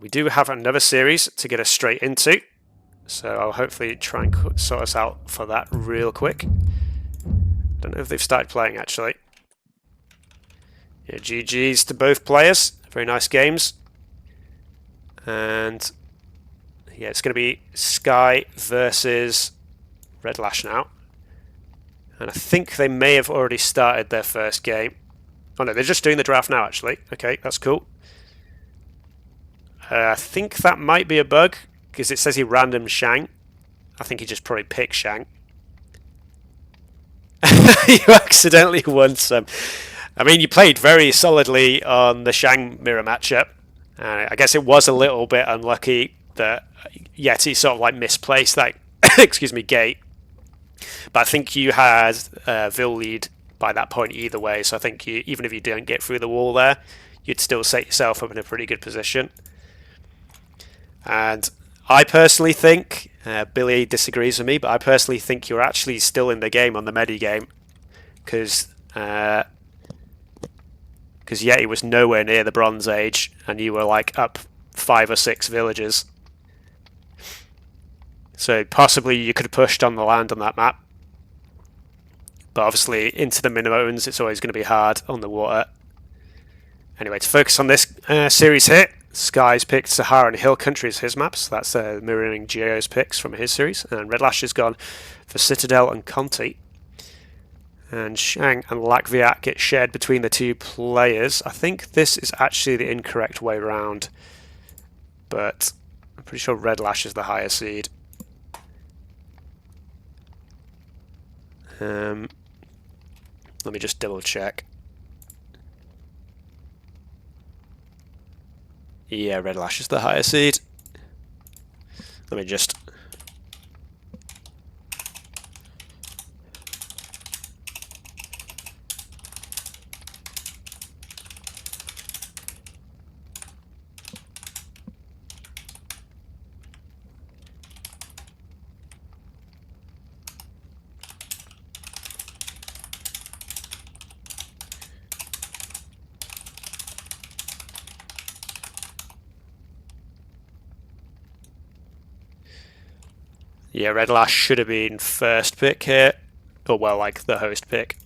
We do have another series to get us straight into, so I'll hopefully try and sort us out for that real quick. Don't know if they've started playing actually. Yeah, GG's to both players. Very nice games. And yeah, it's going to be Sky versus Redlash now. And I think they may have already started their first game. Oh no, they're just doing the draft now actually. Okay, that's cool. I think that might be a bug, because it says he random Shang. I think he just probably picked Shang. You accidentally won some. I mean, you played very solidly on the Shang mirror matchup. I guess it was a little bit unlucky that Yeti sort of like misplaced that excuse me, gate. But I think you had Vil lead by that point either way, so I think even if you didn't get through the wall there, you'd still set yourself up in a pretty good position. And I personally think, Billy disagrees with me, but I personally think you're actually still in the game on the medi game, because Yeti was nowhere near the Bronze Age, and you were like up 5 or 6 villages. So possibly you could have pushed on the land on that map. But obviously into the minimones it's always going to be hard on the water. Anyway, to focus on this series here, Sky's picked Sahara and Hill Country as his maps. That's mirroring Geo's picks from his series. And Redlash has gone for Citadel and Conti. And Shang and Lakviat get shared between the two players. I think this is actually the incorrect way around, but I'm pretty sure Redlash is the higher seed. Let me just double check. Yeah, Redlash is the higher seed. Let me just... Yeah, Redlash should have been first pick here. Or, well, like the host pick.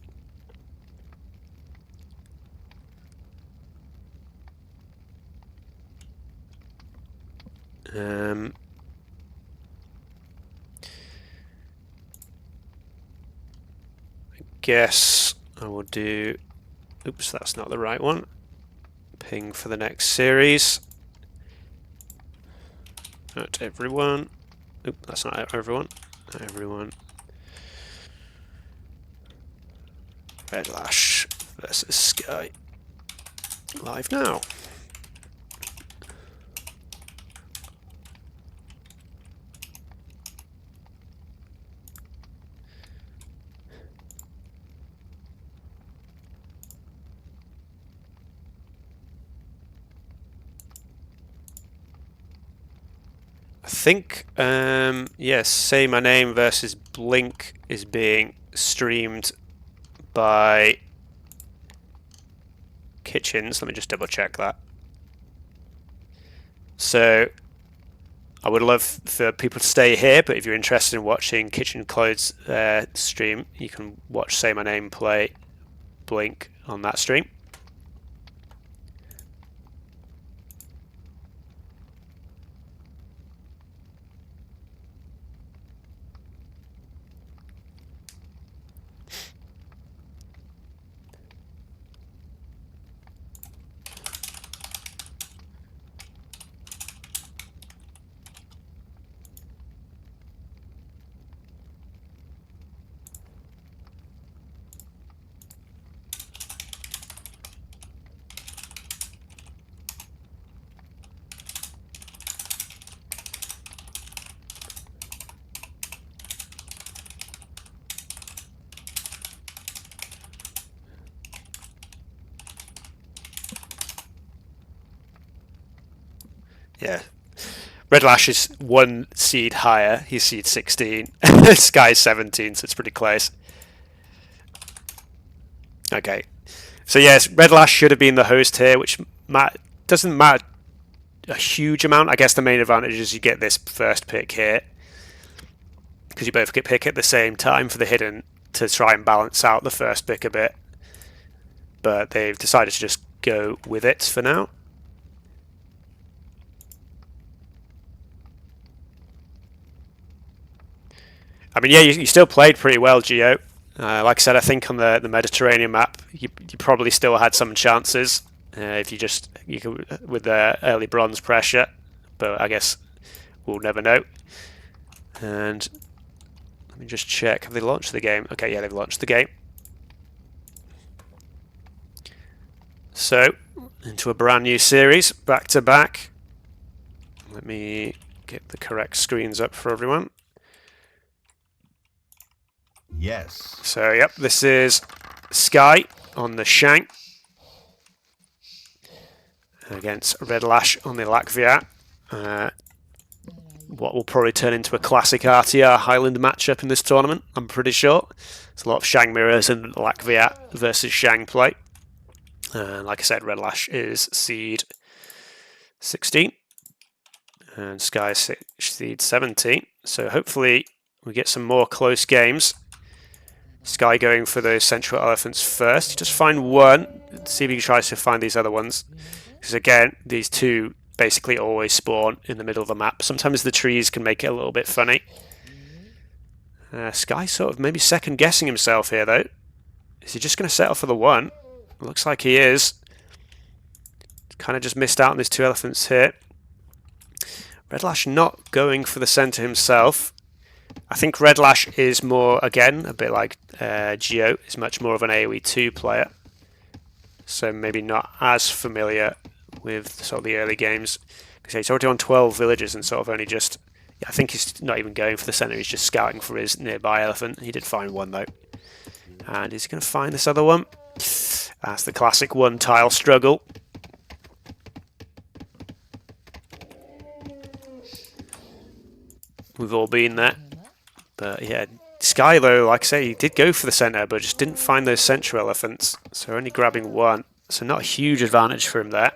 I guess I will do... Oops, that's not the right one. Ping for the next series. Not everyone. Oop, that's not everyone. Not everyone. Redlash versus Sky. Live now. I think, yes, Say My Name versus Blink is being streamed by Kitchens. Let me just double check that. So, I would love for people to stay here, but if you're interested in watching Kitchen Clothes stream, you can watch Say My Name play Blink on that stream. Yeah. Redlash is 1 seed higher. He's seed 16. Sky's 17, so it's pretty close. Okay. So yes, Redlash should have been the host here, which doesn't matter a huge amount. I guess the main advantage is you get this first pick here, because you both get pick at the same time for the hidden to try and balance out the first pick a bit. But they've decided to just go with it for now. I mean, yeah, you still played pretty well, Geo. Like I said, I think on the Mediterranean map, you probably still had some chances if you could, with the early bronze pressure. But I guess we'll never know. And let me just check. Have they launched the game? Okay, yeah, they've launched the game. So, into a brand new series, back to back. Let me get the correct screens up for everyone. Yes. So, yep, this is Sky on the Shang against Redlash on the Latvia. What will probably turn into a classic RTR Highland matchup in this tournament, I'm pretty sure. There's a lot of Shang mirrors and Latvia versus Shang play. Like I said, Redlash is seed 16 and Sky is seed 17. So hopefully we get some more close games. Sky going for those central elephants first. You just find one, see if you can try to find these other ones. Because again, these two basically always spawn in the middle of the map. Sometimes the trees can make it a little bit funny. Sky sort of maybe second guessing himself here though. Is he just going to settle for the one? Looks like he is. Kind of just missed out on these two elephants here. Redlash not going for the centre himself. I think Redlash is more, again, a bit like Geo, is much more of an AOE2 player. So maybe not as familiar with sort of the early games. Because he's already on 12 villages and sort of only just... Yeah, I think he's not even going for the centre, he's just scouting for his nearby elephant. He did find one though. And he's going to find this other one. That's the classic one tile struggle. We've all been there. But yeah, Sky though, like I say, he did go for the centre, but just didn't find those central elephants. So only grabbing one. So not a huge advantage for him there.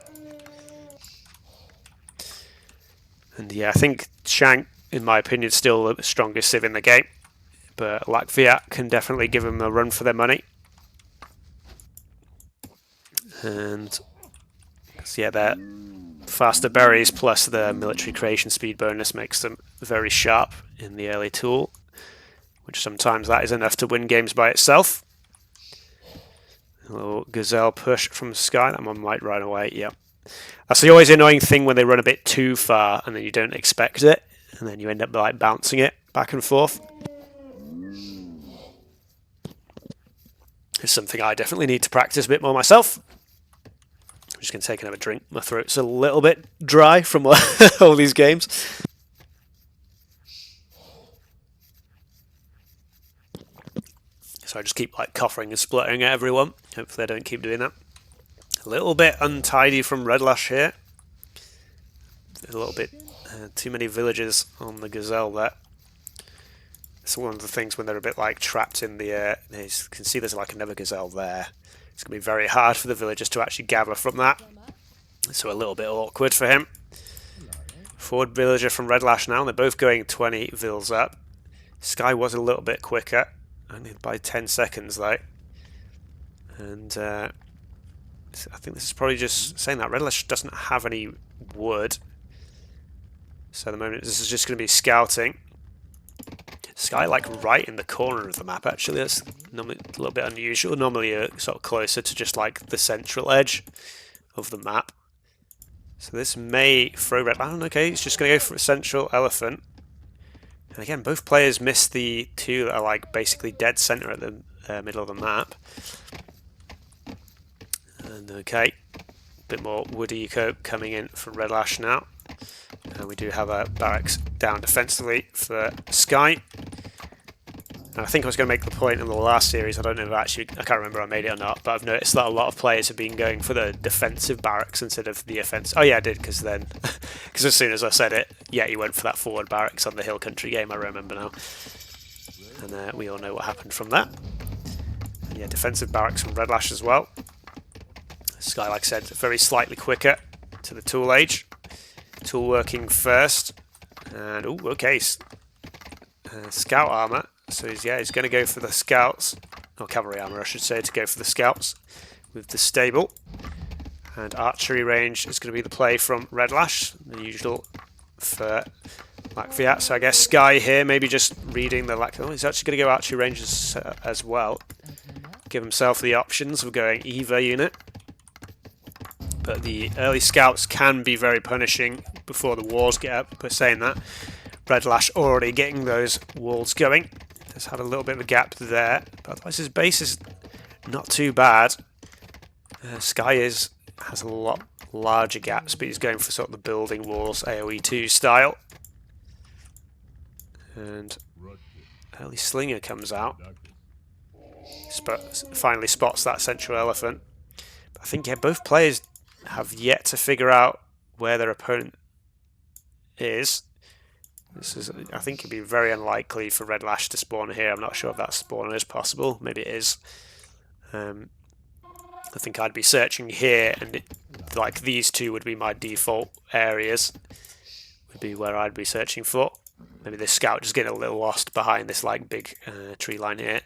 And yeah, I think Shang, in my opinion, is still the strongest civ in the game. But Latvia can definitely give him a run for their money. And yeah, their faster berries plus the military creation speed bonus makes them very sharp in the early tool, which sometimes that is enough to win games by itself. A little gazelle push from Sky, that one might run away, yeah. That's the always annoying thing when they run a bit too far and then you don't expect it, and then you end up like bouncing it back and forth. It's something I definitely need to practice a bit more myself. I'm just going to take another drink. My throat's a little bit dry from all these games. So I just keep like coughing and spluttering at everyone. Hopefully I don't keep doing that. A little bit untidy from Redlash here. A little bit too many villages on the gazelle there. It's one of the things when they're a bit like trapped in the you can see there's like another gazelle there. It's going to be very hard for the villagers to actually gather from that. So a little bit awkward for him. Forward villager from Redlash now. They're both going 20 vills up. Sky was a little bit quicker. Only by 10 seconds though. And I think this is probably just saying that Redlash doesn't have any wood. So at the moment this is just going to be scouting. Sky like right in the corner of the map actually. That's normally a little bit unusual. Normally you're sort of closer to just like the central edge of the map. So this may throw Redlash. Okay, he's just going to go for a central elephant. And again, both players missed the two that are like basically dead center at the middle of the map. And okay, a bit more wood eco coming in from Redlash now. And we do have a barracks down defensively for Sky. And I think I was going to make the point in the last series, I don't know if I can't remember if I made it or not, but I've noticed that a lot of players have been going for the defensive barracks instead of the offensive. Oh yeah, I did, because as soon as I said it, yeah, he went for that forward barracks on the Hill Country game, I remember now. And we all know what happened from that. And yeah, defensive barracks from Redlash as well. Sky, like I said, very slightly quicker to the tool age. Tool working first. And, oh, okay. Scout armor. So he's going to go for the scouts. Or cavalry armor, I should say, to go for the scouts with the stable. And archery range is going to be the play from Redlash, the usual for Lakviat. So I guess Sky here, maybe just reading the Oh, he's actually going to go archery range as well. Give himself the options of going either unit. But the early scouts can be very punishing before the walls get up. But saying that, Redlash already getting those walls going. Has had a little bit of a gap there, but otherwise his base is not too bad. Sky has a lot larger gaps, but he's going for sort of the building walls AOE2 style. And early Slinger comes out. Finally spots that central elephant. But I think both players have yet to figure out where their opponent is. I think it'd be very unlikely for Redlash to spawn here. I'm not sure if that spawn is possible. Maybe it is. I think I'd be searching here, and like these two would be my default areas. Would be where I'd be searching for. Maybe this scout just getting a little lost behind this like big tree line here.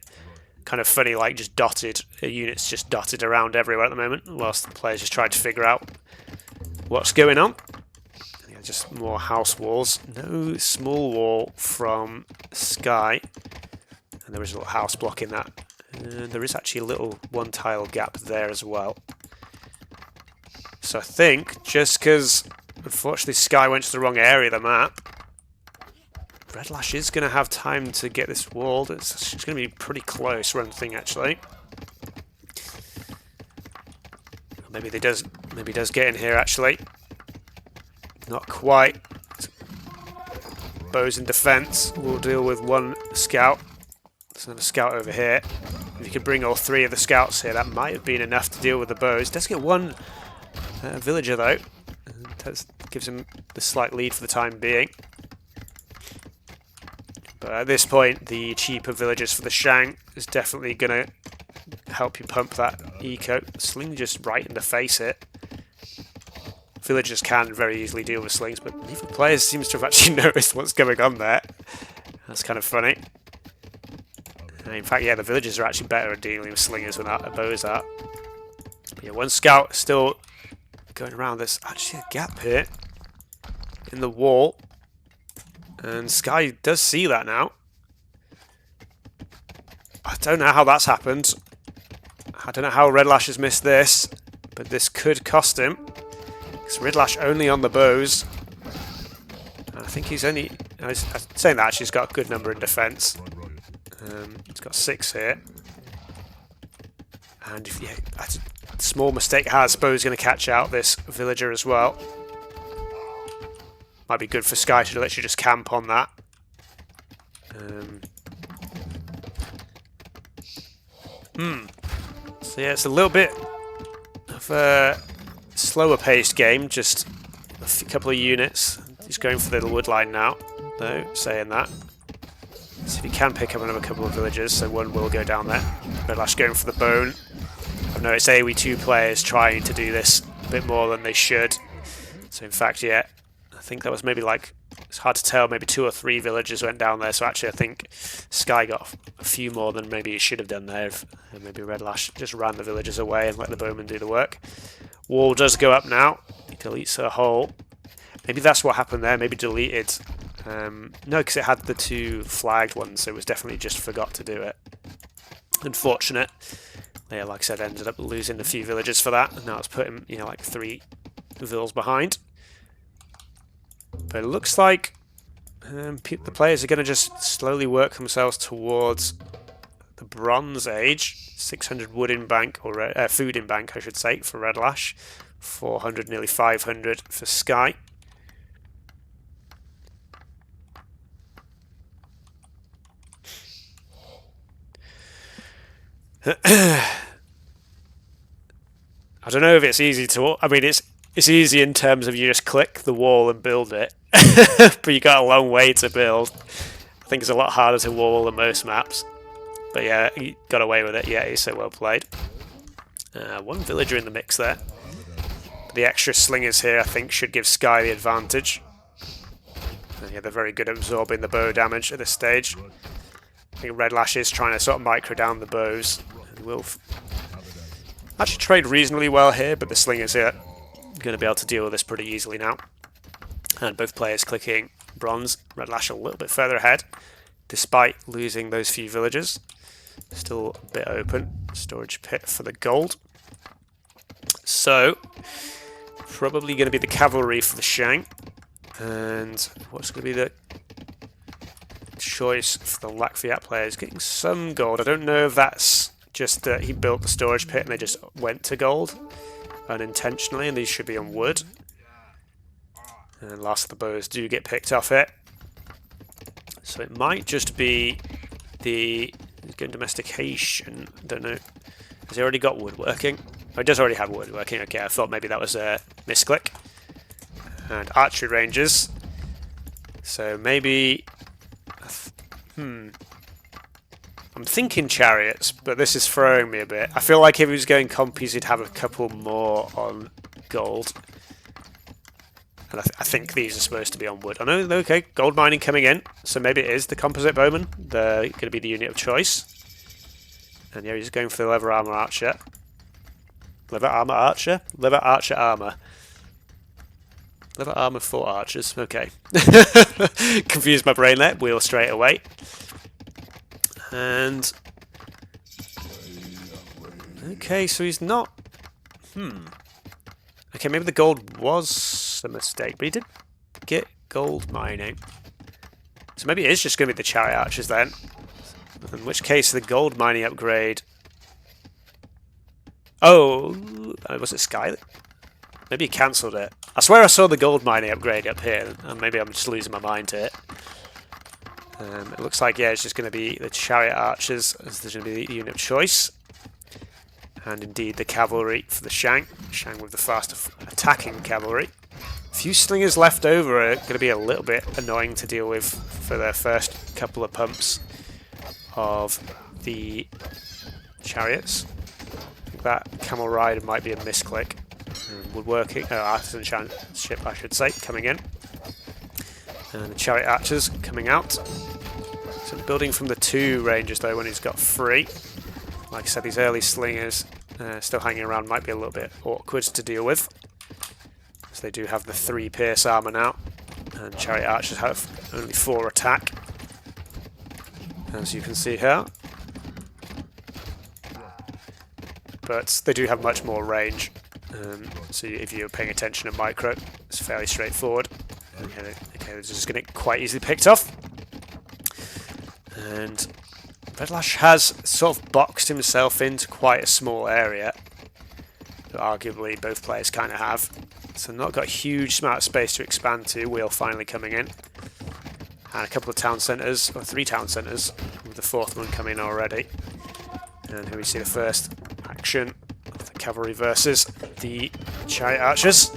Kind of funny, like just dotted units just dotted around everywhere at the moment, whilst the players just trying to figure out what's going on. Just more house walls. No small wall from Sky. And there is a little house blocking that. And there is actually a little one tile gap there as well. So I think just because unfortunately Sky went to the wrong area of the map, Redlash is going to have time to get this walled. It's going to be pretty close run thing actually. Maybe he does get in here actually. Not quite. Bows in defense. We'll deal with one scout. There's another scout over here. If you could bring all three of the scouts here, that might have been enough to deal with the bows. Does get one villager though. Gives him the slight lead for the time being. But at this point, the cheaper villagers for the Shang is definitely going to help you pump that eco. Sling just right in the face it. Villagers can very easily deal with slings, but neither player seems to have actually noticed what's going on there. That's kind of funny. In fact, yeah, the villagers are actually better at dealing with slingers than bows are. But yeah, one scout still going around. There's actually a gap here in the wall. And Sky does see that now. I don't know how that's happened. I don't know how Redlash has missed this, but this could cost him. Because Redlash only on the bows. I think he's only... I'm saying that actually he's got a good number in defence. He's got 6 here. And if a small mistake has, Bo's going to catch out this villager as well. Might be good for Sky to literally just camp on that. So yeah, it's a little bit of a slower paced game, just a couple of units. He's going for the wood line now, though, saying that. So if he can pick up another couple of villagers, so one will go down there. Redlash going for the bone. I know it's AOE2 players trying to do this a bit more than they should. So in fact, yeah, I think that was maybe like, it's hard to tell, maybe 2 or 3 villagers went down there. So actually I think Sky got a few more than maybe he should have done there. If maybe Redlash just ran the villagers away and let the bowman do the work. Wall does go up now. He deletes a hole. Maybe that's what happened there, maybe deleted. No, because it had the 2 flagged ones, so it was definitely just forgot to do it. Unfortunate. Yeah, like I said, ended up losing a few villagers for that, and now it's put him, like 3 vills behind. But it looks like the players are going to just slowly work themselves towards the Bronze Age. 600 wood in bank, or food in bank, I should say, for Redlash. 400, nearly 500 for Sky. I don't know if it's easy to... I mean, it's easy in terms of you just click the wall and build it. But you got a long way to build. I think it's a lot harder to wall than most maps. But yeah, he got away with it. Yeah, he's so well played. 1 villager in the mix there. The extra slingers here, I think, should give Sky the advantage. And yeah, they're very good at absorbing the bow damage at this stage. I think Redlash is trying to sort of micro down the bows. And will actually trade reasonably well here, but the slingers here are going to be able to deal with this pretty easily now. And both players clicking bronze. Redlash a little bit further ahead, despite losing those few villagers. Still a bit open. Storage pit for the gold. So, probably going to be the cavalry for the Shang. And what's going to be the choice for the Lakviat players? Getting some gold. I don't know if that's just that he built the storage pit and they just went to gold unintentionally, and these should be on wood. And last of the bows do get picked off it. So it might just be the good domestication. Don't know. Has he already got woodworking? Oh, he does already have woodworking. Okay, I thought maybe that was a misclick. And archery ranges. So maybe... I'm thinking chariots, but this is throwing me a bit. I feel like if he was going compies, he'd have a couple more on gold. And I think these are supposed to be on wood. I know, okay, gold mining coming in. So maybe it is the composite bowman. They're going to be the unit of choice. And yeah, he's going for the leather armor archer. Leather armor archer? Leather archer armor. Leather armor for archers. Okay. Confused my brain there. Wheel straight away. And... okay, so he's not... Okay, maybe the gold was a mistake, but he did get gold mining. So maybe it is just going to be the chariot archers then. In which case the gold mining upgrade... oh, was it Sky? Maybe he cancelled it. I swear I saw the gold mining upgrade up here, and maybe I'm just losing my mind to it. It looks like, yeah, it's just going to be the chariot archers as there's going to be the unit of choice. And indeed the cavalry for the Shang. Shang with the faster attacking cavalry. A few slingers left over are going to be a little bit annoying to deal with for their first couple of pumps of the chariots. I think that camel rider might be a misclick. Woodworking, artisan ship, I should say, coming in. And the chariot archers coming out. So building from the 2 ranges though when he's got 3. Like I said, these early slingers still hanging around might be a little bit awkward to deal with. So they do have the 3 pierce armor now. And chariot archers have only 4 attack. As you can see here. But they do have much more range. So if you're paying attention to micro, it's fairly straightforward. Okay, this is going to get quite easily picked off. And Redlash has sort of boxed himself into quite a small area. But arguably both players kind of have. So not got a huge amount of space to expand to. Wheel finally coming in. And a couple of town centres, or 3 town centres, with the 4th one coming in already. And here we see the first action of the cavalry versus the chariot archers.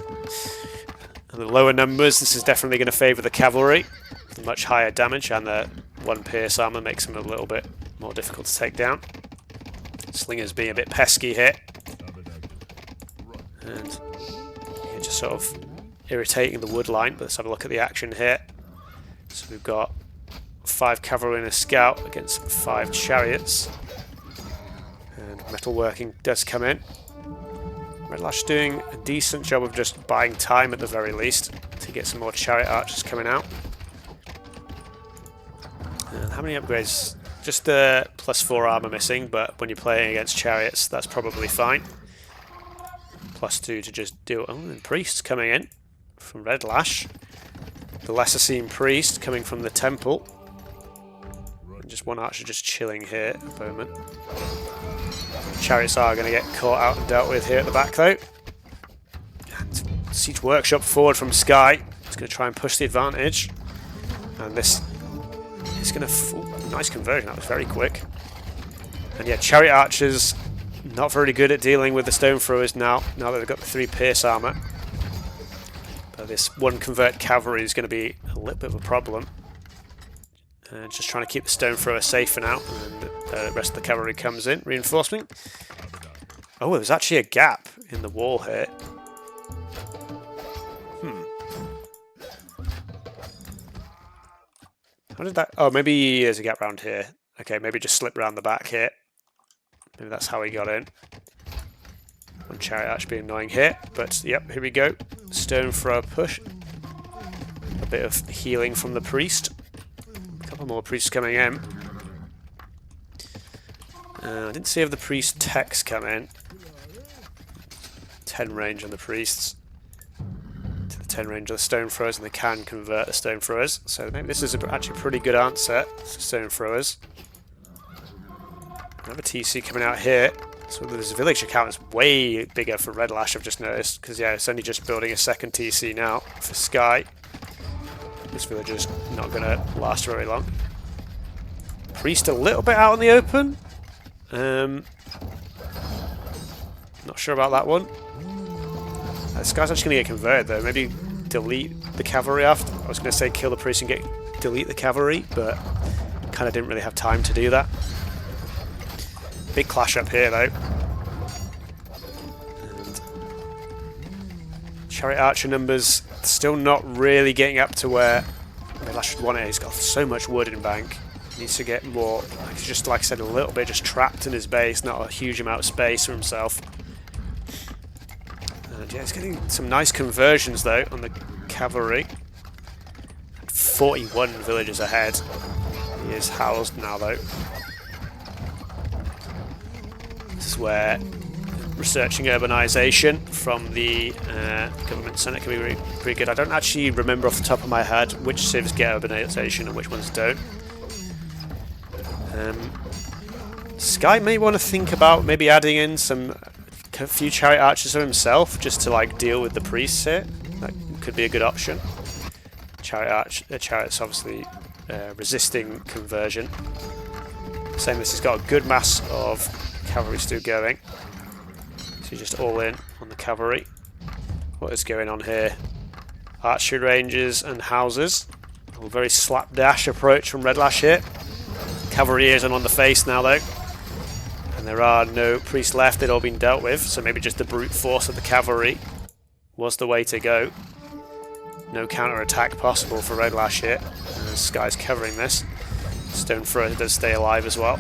And the lower numbers, this is definitely going to favour the cavalry. The much higher damage, and the 1 pierce armour makes them a little bit more difficult to take down. Slingers being a bit pesky here. And yeah, just sort of irritating the wood line. But let's have a look at the action here. So we've got 5 cavalry and a scout against 5 chariots. And metalworking does come in. Redlash doing a decent job of just buying time at the very least to get some more chariot archers coming out. And how many upgrades? Just the +4 armor missing, but when you're playing against chariots, that's probably fine. +2 to just do... oh, and priests coming in from Redlash. The lesser seen priest coming from the temple. And just 1 archer just chilling here at the moment. Chariots are going to get caught out and dealt with here at the back though. And Siege Workshop forward from Sky. He's going to try and push the advantage. And this is going to... nice conversion, that was very quick. And yeah, Chariot Archers not very good at dealing with the Stone Throwers now that they've got the 3 pierce armor. But this 1 convert cavalry is going to be a little bit of a problem. Just trying to keep the Stone Thrower safe for now, and the rest of the cavalry comes in, reinforcement. Oh, there's actually a gap in the wall here. How did that? Oh, maybe there's a gap round here. Okay, maybe just slip round the back here. Maybe that's how he got in. One chariot arch being annoying here, but yep, here we go. Stone throw push. A bit of healing from the priest. A couple more priests coming in. I didn't see if the priest techs come in. 10 range on the priests. To the 10 range of the stone throwers, and they can convert the stone throwers. So maybe this is actually a pretty good answer for stone throwers. Another TC coming out here. So this village account is way bigger for Redlash, I've just noticed. Because yeah, it's only just building a second TC now for Sky. This village is not going to last very long. Priest a little bit out in the open. Not sure about that one. This guy's actually going to get converted though. Maybe delete the cavalry after. I was going to say kill the priest and delete the cavalry, but kind of didn't really have time to do that. Big clash up here though. And chariot archer numbers still not really getting up to where Redlash should want it. He's got so much wood in bank. He needs to get more. He's just, like I said, a little bit just trapped in his base, not a huge amount of space for himself. And yeah, he's getting some nice conversions though on the cavalry. 41 villagers ahead. He is housed now though. This is where researching urbanization from the government senate can be pretty good. I don't actually remember off the top of my head which civs get urbanization and which ones don't. Sky may want to think about maybe adding in a few chariot archers of himself just to like deal with the priests here. That could be a good option. Chariot's obviously resisting conversion. Saying this has got a good mass of cavalry still going. So you're just all in on the cavalry. What is going on here? Archery ranges and houses. A very slapdash approach from Redlash here. Cavalry is on the face now though. And there are no priests left, they'd all been dealt with. So maybe just the brute force of the cavalry was the way to go. No counter-attack possible for Redlash here. Sky's covering this. Stone thrower does stay alive as well.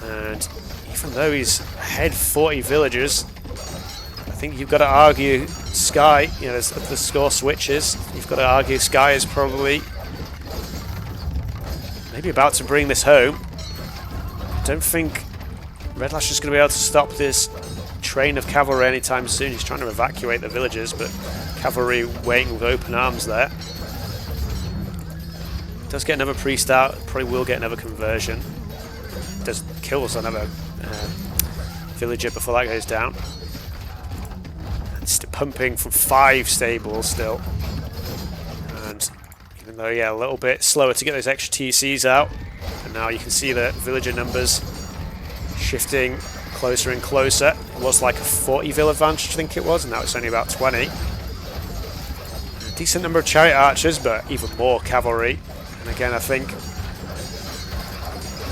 And even though he's ahead 40 villagers, I think you've got to argue Sky, you know, as the score switches, you've got to argue Sky is probably maybe about to bring this home. I don't think Redlash is going to be able to stop this train of cavalry anytime soon. He's trying to evacuate the villagers, but cavalry waiting with open arms there. Does get another priest out, probably will get another conversion. Does kills another villager before that goes down. It's pumping from 5 stables still. And even though, yeah, a little bit slower to get those extra TCs out. And now you can see the villager numbers shifting closer and closer. It was like a 40 vill advantage, I think it was, and now it's only about 20. A decent number of chariot archers, but even more cavalry. And again, I think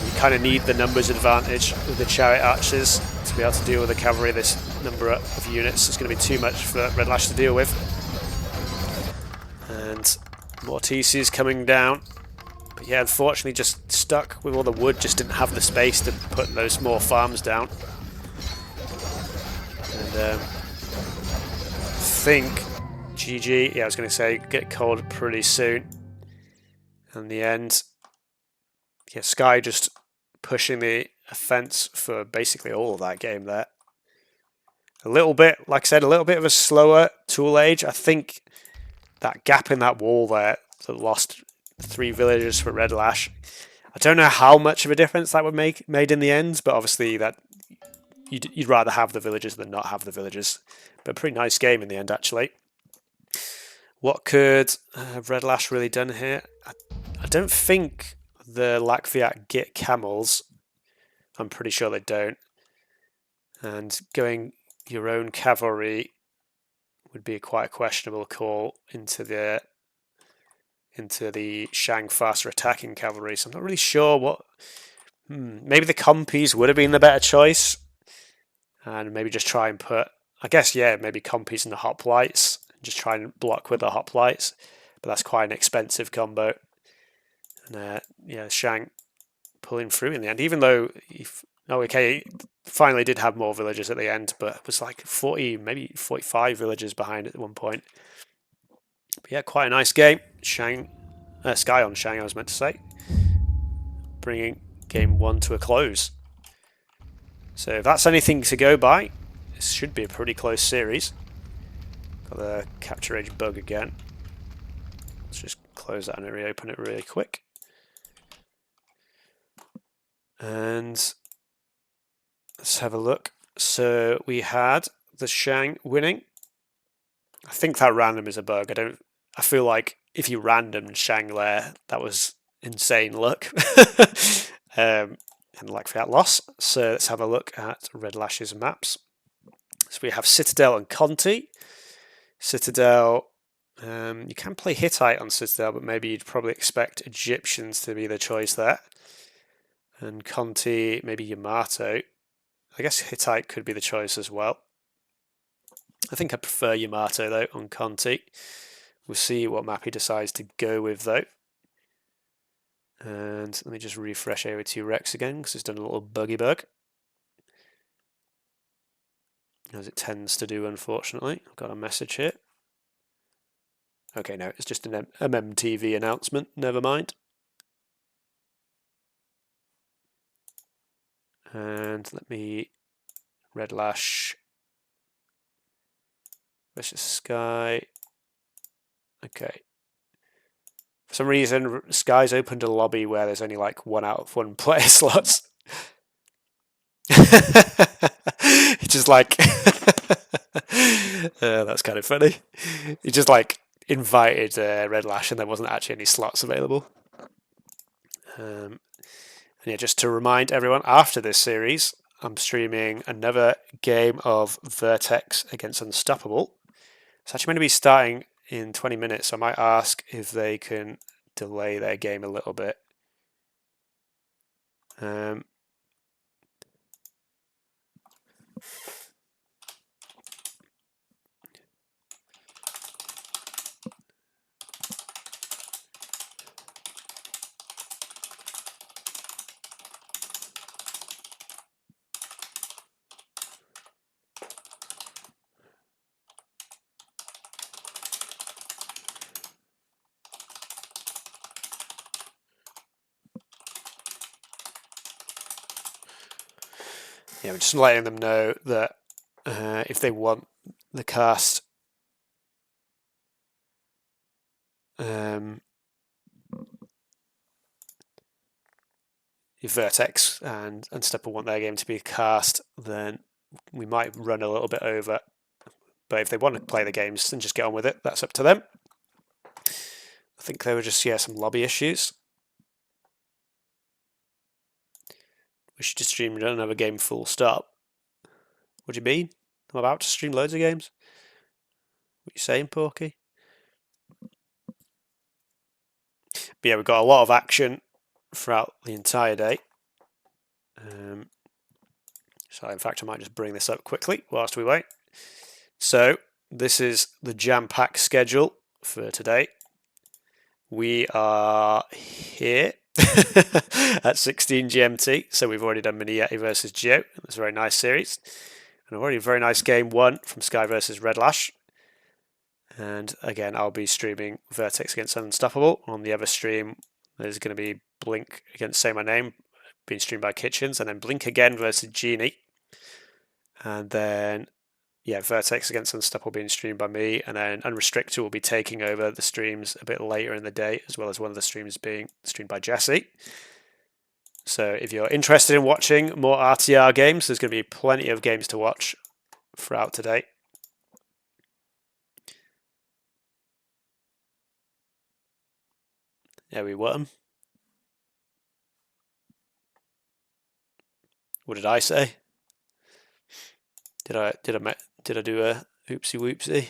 you kind of need the numbers advantage with the chariot archers to be able to deal with the cavalry. This number of units is going to be too much for Redlash to deal with. And more TCs coming down. But yeah, unfortunately just stuck with all the wood, just didn't have the space to put those small farms down. And I think GG, yeah, I was going to say get cold pretty soon. In the end, yeah, Sky just pushing the offense for basically all of that game there. A little bit, like I said, a little bit of a slower tool age. I think that gap in that wall there that lost 3 villagers for Redlash. I don't know how much of a difference that would make made in the end, but obviously that you'd rather have the villagers than not have the villagers. But a pretty nice game in the end, actually. What could Redlash really done here? I don't think the Latviat get camels. I'm pretty sure they don't. And going your own cavalry would be quite a questionable call into the Shang faster attacking cavalry. So I'm not really sure what. Maybe the compies would have been the better choice, and maybe just try and put. I guess yeah, maybe compies and the hoplites. Just try and block with the hoplites, but that's quite an expensive combo. And yeah, Shang pulling through in the end, even though he finally did have more villagers at the end, but it was like 40, maybe 45 villagers behind at one point. But yeah, quite a nice game. Sky on Shang, I was meant to say, bringing game 1 to a close. So if that's anything to go by, this should be a pretty close series. Got the capture age bug again. Let's just close that and reopen it really quick. And let's have a look. So we had the Shang winning. I think that random is a bug. I feel like if you random Shang there, that was insane luck. And like for that loss. So let's have a look at Redlash's maps. So we have Citadel and Conti. Citadel, you can play Hittite on Citadel, but maybe you'd probably expect Egyptians to be the choice there. And Conti, maybe Yamato. I guess Hittite could be the choice as well. I think I prefer Yamato though on Conti. We'll see what map he decides to go with though. And let me just refresh AOE2 Rex again because it's done a little buggy bug. As it tends to do, unfortunately. I've got a message here. Okay, no, it's just an MMTV announcement. Never mind. And let me Redlash versus Sky. Okay. For some reason, Sky's opened a lobby where there's only like 1 out of 1 player slots. It's just like that's kind of funny. He just like invited Redlash and there wasn't actually any slots available. And yeah, just to remind everyone, after this series, I'm streaming another game of Vertex against Unstoppable. It's actually going to be starting in 20 minutes, so I might ask if they can delay their game a little bit. Yeah, we're just letting them know that if they want the cast if Vertex and Unstoppable want their game to be cast, then we might run a little bit over. But if they want to play the games and just get on with it, that's up to them. I think there were just, some lobby issues. We should just stream another game full stop. What do you mean? I'm about to stream loads of games. What you saying, Porky? But yeah, we've got a lot of action throughout the entire day. So in fact, I might just bring this up quickly whilst we wait. So this is the jam-packed schedule for today. We are here at 16 GMT, so we've already done Mini Yeti versus Geo. It's a very nice series. And already a very nice game 1 from Sky versus Redlash. And again, I'll be streaming Vertex against Unstoppable. On the other stream, there's going to be Blink against Say My Name, being streamed by Kitchens, and then Blink again versus Genie. And then, Vertex against Unstoppable being streamed by me, and then Unrestricted will be taking over the streams a bit later in the day, as well as one of the streams being streamed by Jesse. So if you're interested in watching more RTR games, there's going to be plenty of games to watch throughout today. Yeah, we won. What did I say? Did I do a oopsie whoopsie?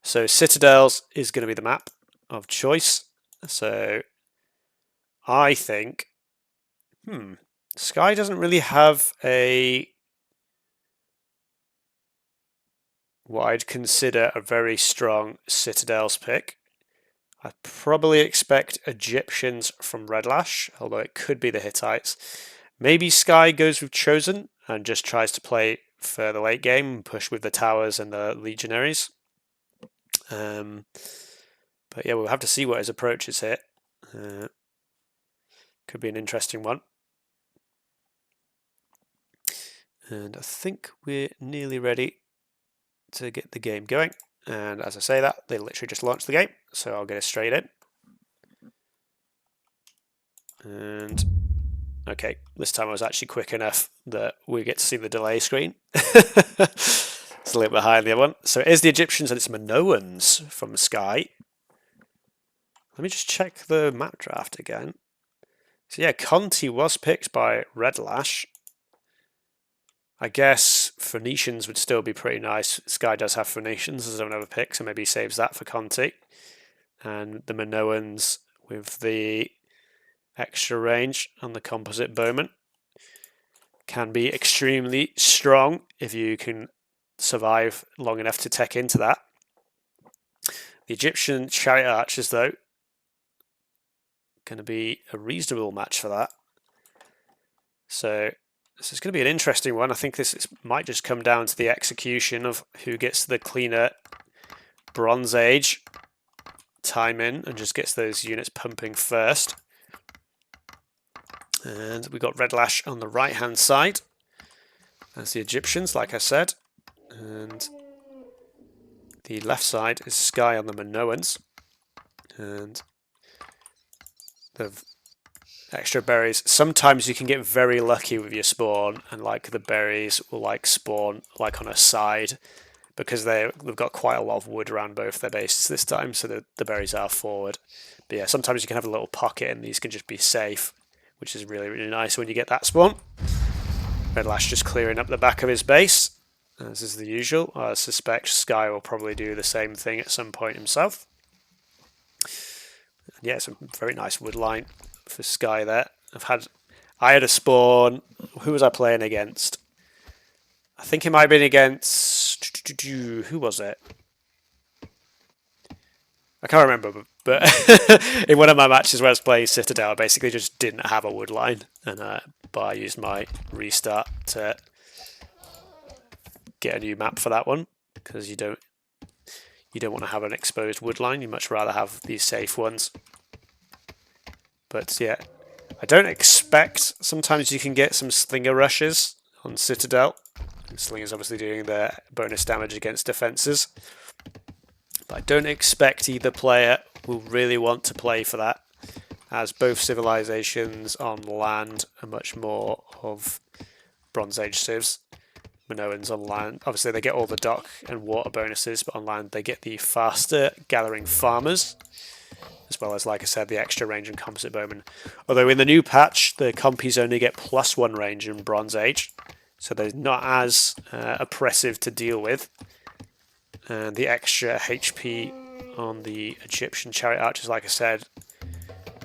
So Citadels is going to be the map of choice. So I think Sky doesn't really have what I'd consider a very strong Citadels pick. I probably expect Egyptians from Redlash, although it could be the Hittites. Maybe Sky goes with Chosen and just tries to play further late game and push with the towers and the legionaries. But yeah, we'll have to see what his approach is here. Could be an interesting one. And I think we're nearly ready to get the game going. And as I say that, they literally just launched the game, so I'll get it straight in. And okay, this time I was actually quick enough that we get to see the delay screen. It's a little behind the other one. So it is the Egyptians and it's Minoans from Sky. Let me just check the map draft again. So yeah, Conti was picked by Redlash. I guess Phoenicians would still be pretty nice. Sky does have Phoenicians as another pick, so maybe he saves that for Conti. And the Minoans with the extra range on the composite bowman can be extremely strong if you can survive long enough to tech into that. The Egyptian chariot archers, though, going to be a reasonable match for that. So this is going to be an interesting one. I think this might just come down to the execution of who gets the cleaner Bronze Age time in and just gets those units pumping first. And we got Redlash on the right hand side. That's the Egyptians, like I said. And the left side is Sky on the Minoans. And the extra berries. Sometimes you can get very lucky with your spawn, and like the berries will like spawn like on a side because they've got quite a lot of wood around both their bases this time, so the berries are forward. But yeah, sometimes you can have a little pocket and these can just be safe, which is really, really nice when you get that spawn. Redlash just clearing up the back of his base, as is the usual. I suspect Sky will probably do the same thing at some point himself. And yeah, some very nice wood line for Sky there. I had a spawn. Who was I playing against? I think it might have been against... Who was it? I can't remember, but in one of my matches where I was playing Citadel, I basically just didn't have a wood line, and but I used my restart to get a new map for that one, because you don't want to have an exposed wood line. You much rather have these safe ones. But yeah, I don't expect. Sometimes you can get some slinger rushes on Citadel. Slinger's obviously doing their bonus damage against defenses. But I don't expect either player will really want to play for that, as both civilizations on land are much more of Bronze Age civs. Minoans on land, obviously they get all the dock and water bonuses, but on land they get the faster gathering farmers, as well as, like I said, the extra range and composite bowmen. Although in the new patch, the compies only get +1 range in Bronze Age, so they're not as oppressive to deal with. And the extra HP on the Egyptian chariot archers, like I said,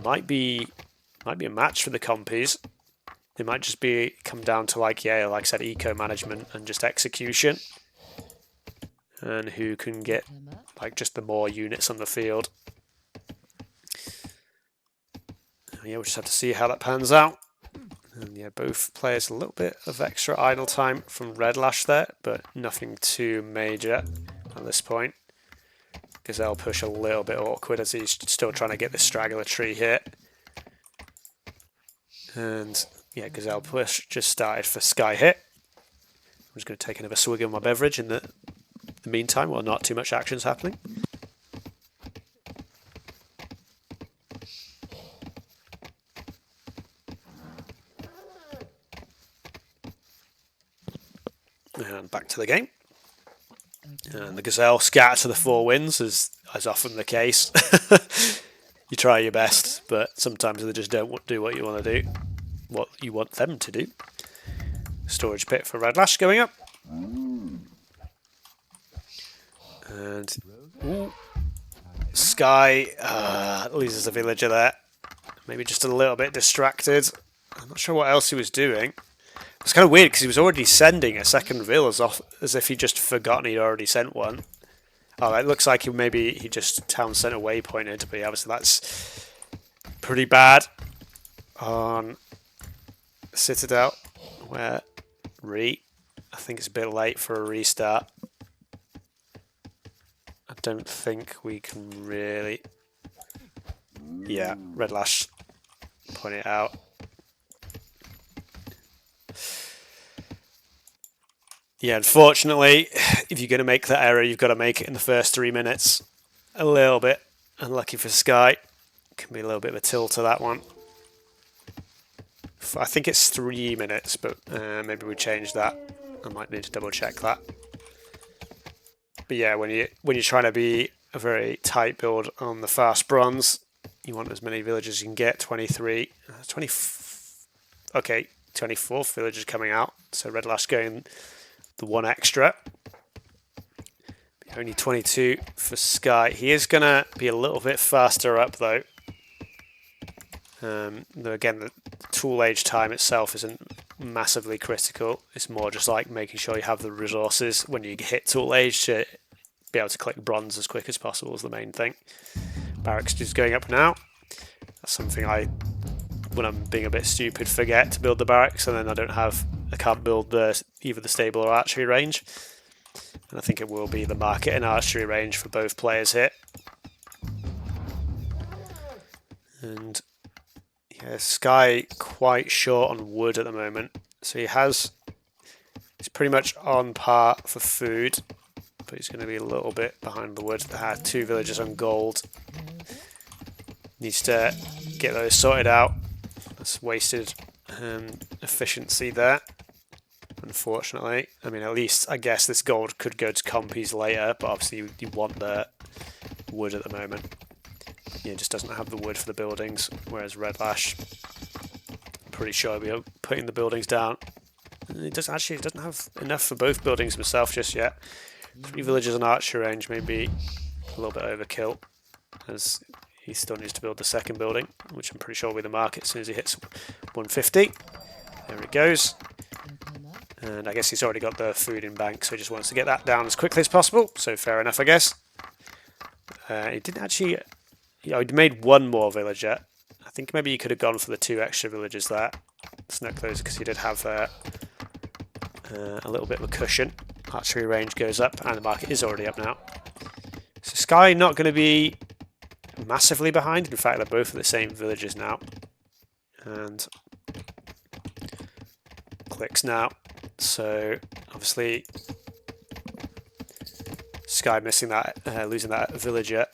might be a match for the compies. They might just come down to like I said, eco management and just execution, and who can get like just the more units on the field. Yeah, we'll just have to see how that pans out. And yeah, both players a little bit of extra idle time from Redlash there, but nothing too major at this point. Gazelle push a little bit awkward as he's still trying to get the straggler tree here. And yeah, Gazelle push just started for Sky hit. I'm just going to take another swig of my beverage in the meantime while not too much action's happening. And back to the game. And the Gazelle scatter to the 4 winds, as often the case. You try your best, but sometimes they just don't do what you want to do, what you want them to do. Storage pit for Redlash going up. And Sky loses a villager there. Maybe just a little bit distracted. I'm not sure what else he was doing. It's kind of weird because he was already sending a second vill as if he'd just forgotten he'd already sent one. Oh, it looks like he just town centre waypointed, but obviously that's pretty bad on Citadel, where I think it's a bit late for a restart. I don't think we can really... Yeah, Redlash point it out. Yeah, unfortunately, if you're going to make that error, you've got to make it in the first 3 minutes. A little bit unlucky for Sky. Can be a little bit of a tilt to that one. I think it's 3 minutes, but maybe we change that. I might need to double check that. But yeah, when you're trying to be a very tight build on the fast bronze, you want as many villagers as you can get. 23, 20. Okay, 24th villagers coming out. So Redlash going the one extra. Only 22 for Sky. He is going to be a little bit faster up though. Though again, the tool age time itself isn't massively critical. It's more just like making sure you have the resources when you hit tool age to be able to collect bronze as quick as possible is the main thing. Barracks is going up now. That's something when I'm being a bit stupid, forget to build the barracks, and then I can't build either the stable or archery range. And I think it will be the market and archery range for both players here. And yeah, Sky quite short on wood at the moment, so he's pretty much on par for food, but he's going to be a little bit behind the wood. They had 2 villagers on gold. Needs to get those sorted out. That's wasted efficiency there, unfortunately. I mean, at least I guess this gold could go to compies later, but obviously you want the wood at the moment. Yeah, just doesn't have the wood for the buildings, whereas Redlash, I'm pretty sure he'll be putting the buildings down. He doesn't have enough for both buildings himself just yet. 3 villagers on archer range may be a little bit overkill, as he still needs to build the second building, which I'm pretty sure will be the market as soon as he hits 150. There it goes. And I guess he's already got the food in bank, so he just wants to get that down as quickly as possible. So fair enough, I guess. He didn't actually... Yeah, he'd made 1 more villager. I think maybe he could have gone for the 2 extra villagers there. Snuck those because he did have a little bit of a cushion. Archery range goes up, and the market is already up now. So Sky not going to be massively behind. In fact, they're both at the same villages now. And clicks now. So obviously Sky missing that, losing that villager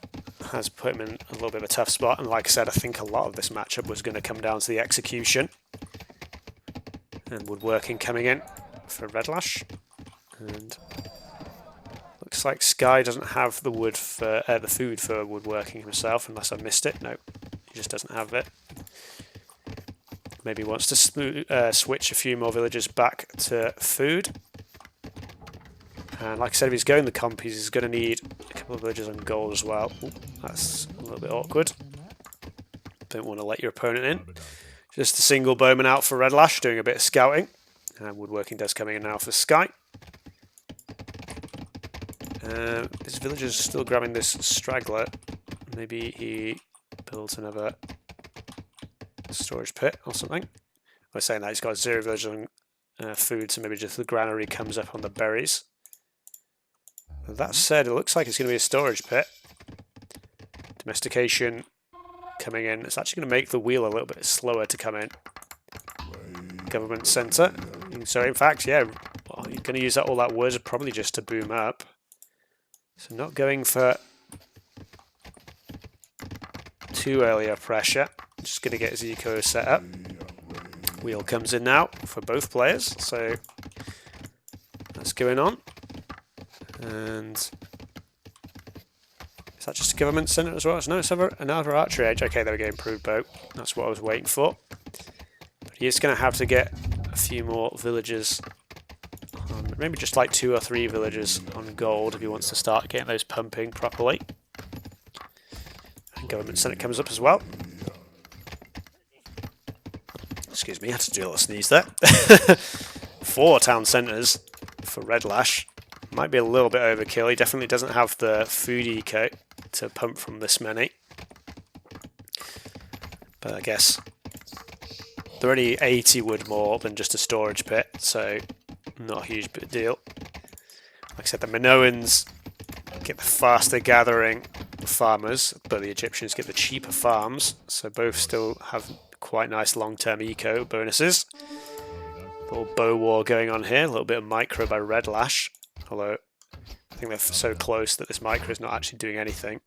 has put him in a little bit of a tough spot. And like I said, I think a lot of this matchup was going to come down to the execution. And woodworking coming in for Redlash. And looks like Sky doesn't have the wood for the food for woodworking himself, unless I missed it. No, he just doesn't have it. Maybe he wants to switch a few more villagers back to food. And like I said, if he's going the compies, he's going to need a couple of villagers on gold as well. Ooh, that's a little bit awkward. Don't want to let your opponent in. Just a single bowman out for Redlash, doing a bit of scouting. And woodworking does coming in now for Sky. This villager's still grabbing this straggler. Maybe he builds another storage pit or something. I was saying that he's got 0 villagers on food, so maybe just the granary comes up on the berries. That said, it looks like it's going to be a storage pit. Domestication coming in. It's actually going to make the wheel a little bit slower to come in. Government centre. So in fact, yeah, well, you're going to use all that wood probably just to boom up. So not going for too early a pressure. Just going to get his eco set up. Wheel comes in now for both players. So that's going on. And is that just a government centre as well? No, it's another archery edge. Okay, there we go, improved boat. That's what I was waiting for. But he is going to have to get a few more villagers. Maybe just like 2 or 3 villagers on gold if he wants to start getting those pumping properly. And government centre comes up as well. Excuse me, I had to do a little sneeze there. 4 town centres for Redlash. Might be a little bit overkill. He definitely doesn't have the food eco to pump from this many. But I guess they're only 80 wood more than just a storage pit, so not a huge big deal. Like I said, the Minoans get the faster gathering farmers, but the Egyptians get the cheaper farms, so both still have quite nice long-term eco bonuses. Little bow war going on here, a little bit of micro by Redlash, although I think they're so close that this micro is not actually doing anything.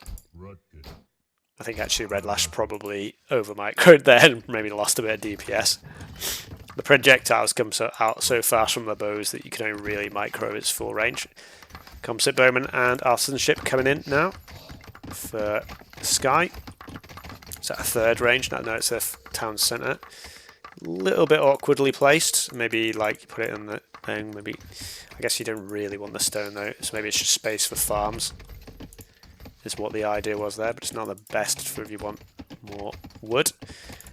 I think actually Redlash probably over-microed there and maybe lost a bit of DPS. The projectiles come out so fast from the bows that you can only really micro its full range. Composite Bowman and Artisan Ship coming in now for Sky. Is that a third range? No, it's a town centre. A little bit awkwardly placed. Maybe like you put it in the thing. Maybe I guess you don't really want the stone though, so maybe it's just space for farms. Is what the idea was there, but it's not the best for if you want more wood.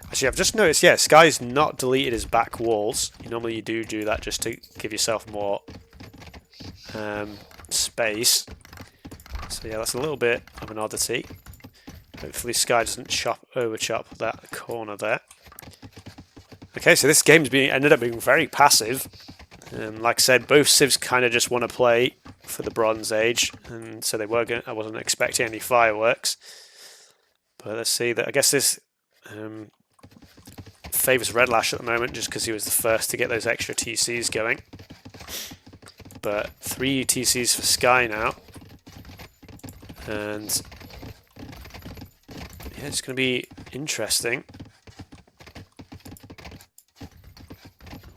Actually, I've just noticed, yeah, Sky's not deleted his back walls. Normally you do that just to give yourself more space. So yeah, that's a little bit of an oddity. Hopefully Sky doesn't over chop that corner there. Okay, so this game's ended up being very passive. Like I said, both civs kind of just want to play for the Bronze Age, and so I wasn't expecting any fireworks. But let's see that. I guess this favours Redlash at the moment, just because he was the first to get those extra TCs going. But 3 TCs for Sky now, and yeah, it's going to be interesting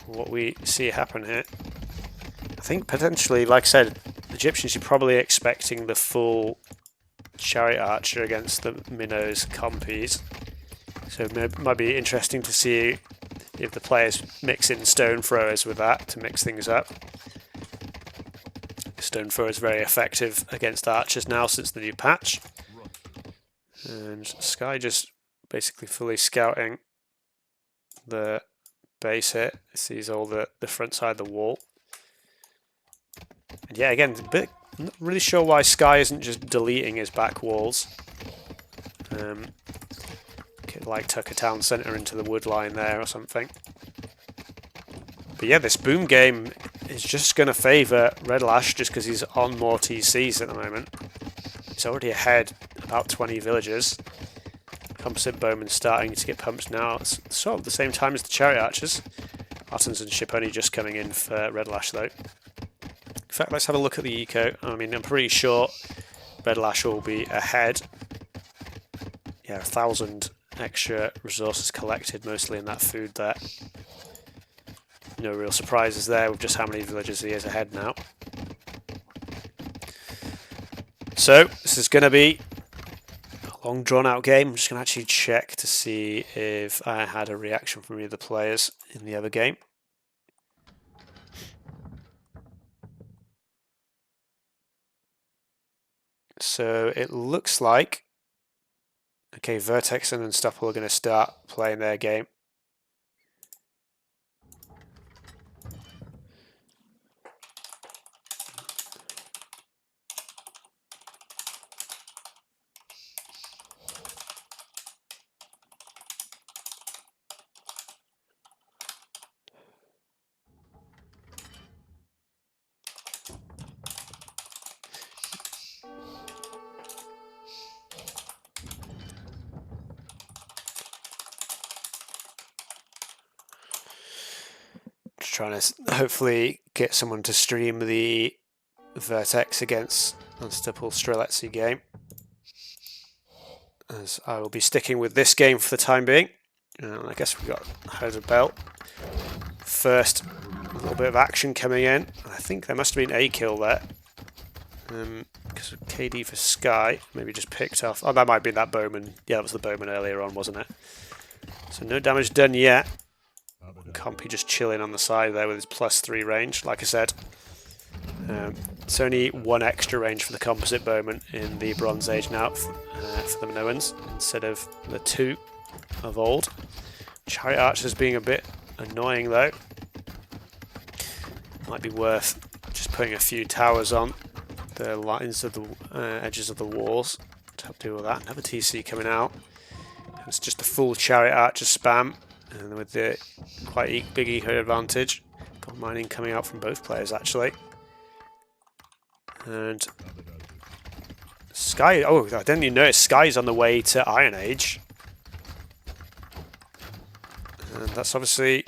what we see happen here. I think potentially, like I said, the Egyptians are probably expecting the full Chariot Archer against the Minnows compies. So it might be interesting to see if the players mix in Stone Throwers with that to mix things up. Stone Thrower is very effective against archers now since the new patch. And Sky just basically fully scouting the base here. It sees all the front side of the wall. And yeah, again, I'm not really sure why Sky isn't just deleting his back walls. Could like tuck a town centre into the wood line there or something. But yeah, this boom game is just going to favour Redlash just because he's on more TCs at the moment. He's already ahead about 20 villagers. Composite Bowman starting to get pumped now. It's sort of the same time as the Chariot Archers. Artisan Ship only just coming in for Redlash though. In fact, let's have a look at the eco. I mean, I'm pretty sure Redlash will be ahead. Yeah, 1,000 extra resources collected, mostly in that food there. No real surprises there with just how many villages he is ahead now. So, this is going to be a long drawn out game. I'm just going to actually check to see if I had a reaction from any of the players in the other game. So it looks like, okay, Vertex and Unstoppable are going to start playing their game. Trying to hopefully get someone to stream the Vertex against Unstoppable Streletsy game, as I will be sticking with this game for the time being. I guess we've got Herd Belt. First, a little bit of action coming in. I think there must have been a kill there. Because KD for Sky, maybe just picked off. Oh, that might be that Bowman. Yeah, that was the Bowman earlier on, wasn't it? So no damage done yet. Compy just chilling on the side there with his +3 range. Like I said, it's only 1 extra range for the Composite Bowman in the Bronze Age now for the Minoans instead of the 2 of old. Chariot Archers being a bit annoying though. Might be worth just Just putting a few towers on the lines of the edges of the walls to help deal with that. Another TC coming out. It's just a full chariot archer spam, and with the quite big eco advantage. Gold mining coming out from both players actually. And Sky, oh, I didn't even notice Sky's on the way to Iron Age. And that's obviously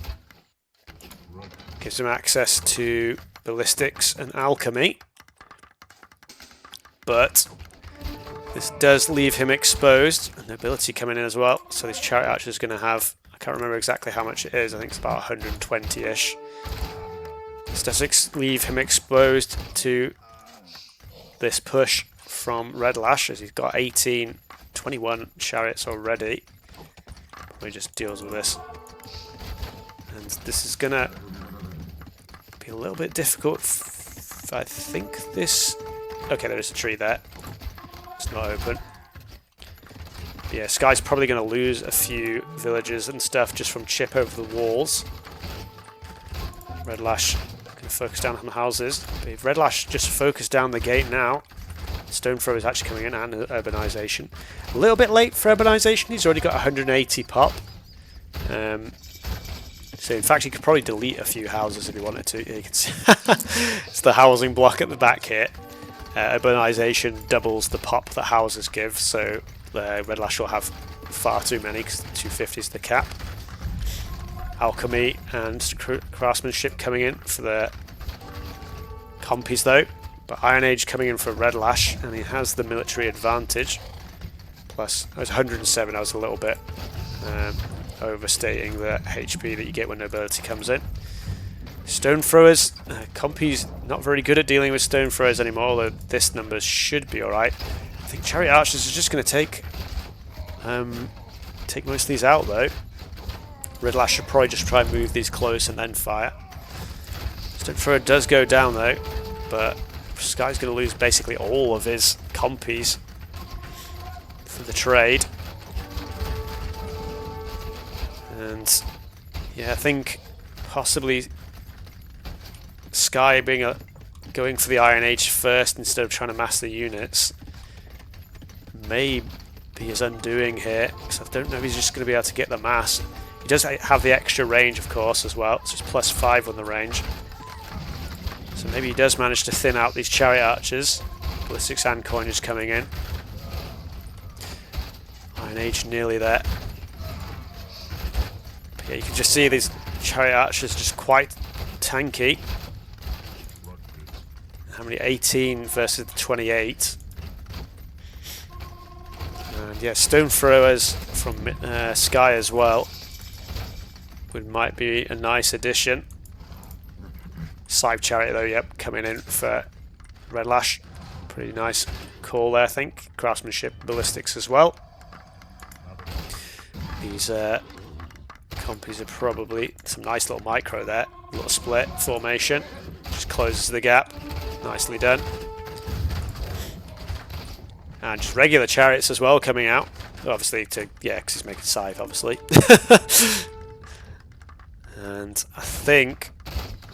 gives him access to ballistics and alchemy. But this does leave him exposed, and nobility coming in as well. So this chariot archer is going to have, I can't remember exactly how much it is, I think it's about 120-ish. This does leave him exposed to this push from Redlash, as he's got 21 chariots already. He just deals with this. And this is going to be a little bit difficult. I think this... Okay, there is a tree there. It's not open. But yeah, Sky's probably going to lose a few villages and stuff just from chip over the walls. Redlash can focus down on the houses. But if Redlash just focus down the gate now, Stone Throw is actually coming in, and urbanization. A little bit late for urbanization. He's already got 180 pop. So in fact, he could probably delete a few houses if he wanted to. Yeah, you can see it's the housing block at the back here. Urbanization doubles the pop that houses give, so Redlash will have far too many because 250 is the cap. Alchemy and craftsmanship coming in for the compies though, but Iron Age coming in for Redlash, and he has the military advantage. Plus, I was 107, I was a little bit overstating the HP that you get when nobility comes in. Stone throwers, compies not very good at dealing with stone throwers anymore, although this number should be alright. I think chariot archers are just going to take most of these out though. Redlash should probably just try and move these close and then fire. Stone thrower does go down though, but Sky's going to lose basically all of his compies for the trade. And yeah, I think possibly Sky being going for the Iron Age first instead of trying to mass the units may be his undoing here, because I don't know if he's just going to be able to get the mass. He does have the extra range, of course, as well, so it's +5 on the range. So maybe he does manage to thin out these chariot archers. Ballistics and coiners coming in. Iron Age nearly there. But yeah, you can just see these chariot archers just quite tanky. How many? 18 versus 28. And yeah, stone throwers from Sky as well might be a nice addition. Scythe chariot though, yep, coming in for Redlash. Pretty nice call there, I think. Craftsmanship, ballistics as well. These compies are probably some nice little micro there. Little split formation. Just closes the gap. Nicely done. And just regular chariots as well coming out. Obviously, because he's making scythe, obviously. And I think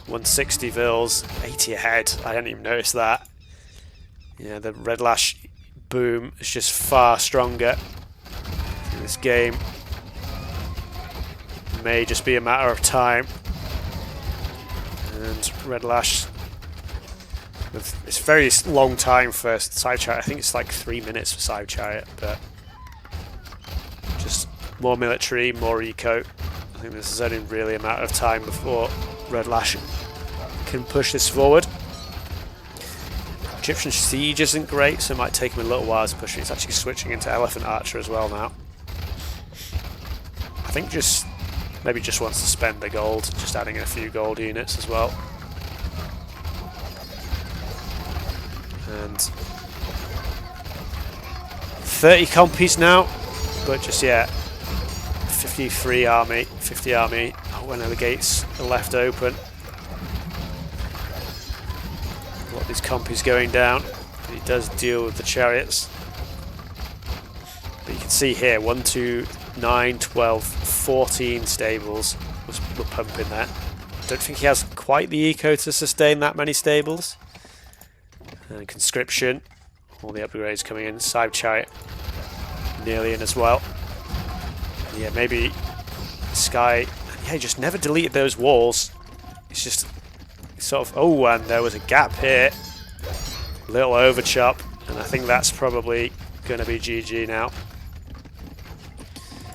160 vils, 80 ahead. I didn't even notice that. Yeah, the Redlash boom is just far stronger in this game. May just be a matter of time. And Redlash, it's very long time for Scythe Chariot. I think it's like 3 minutes for Scythe Chariot, but just more military, more eco. I think this is only really a matter of time before Redlash can push this forward. Egyptian Siege isn't great, so it might take him a little while to push it. He's actually switching into Elephant Archer as well now. I think maybe just wants to spend the gold, just adding in a few gold units as well. And 30 compies now, but just yeah, 50 army when the gates are left open. A lot of these compies going down, but he does deal with the chariots. But you can see here 1, 2, 9, 12, 14 stables were pumping there. I don't think he has quite the eco to sustain that many stables. And conscription, all the upgrades coming in. Cyber Chariot nearly in as well. Yeah, maybe Sky. Yeah, he just never deleted those walls. It's just sort of. Oh, and there was a gap here. Little overchop, and I think that's probably going to be GG now.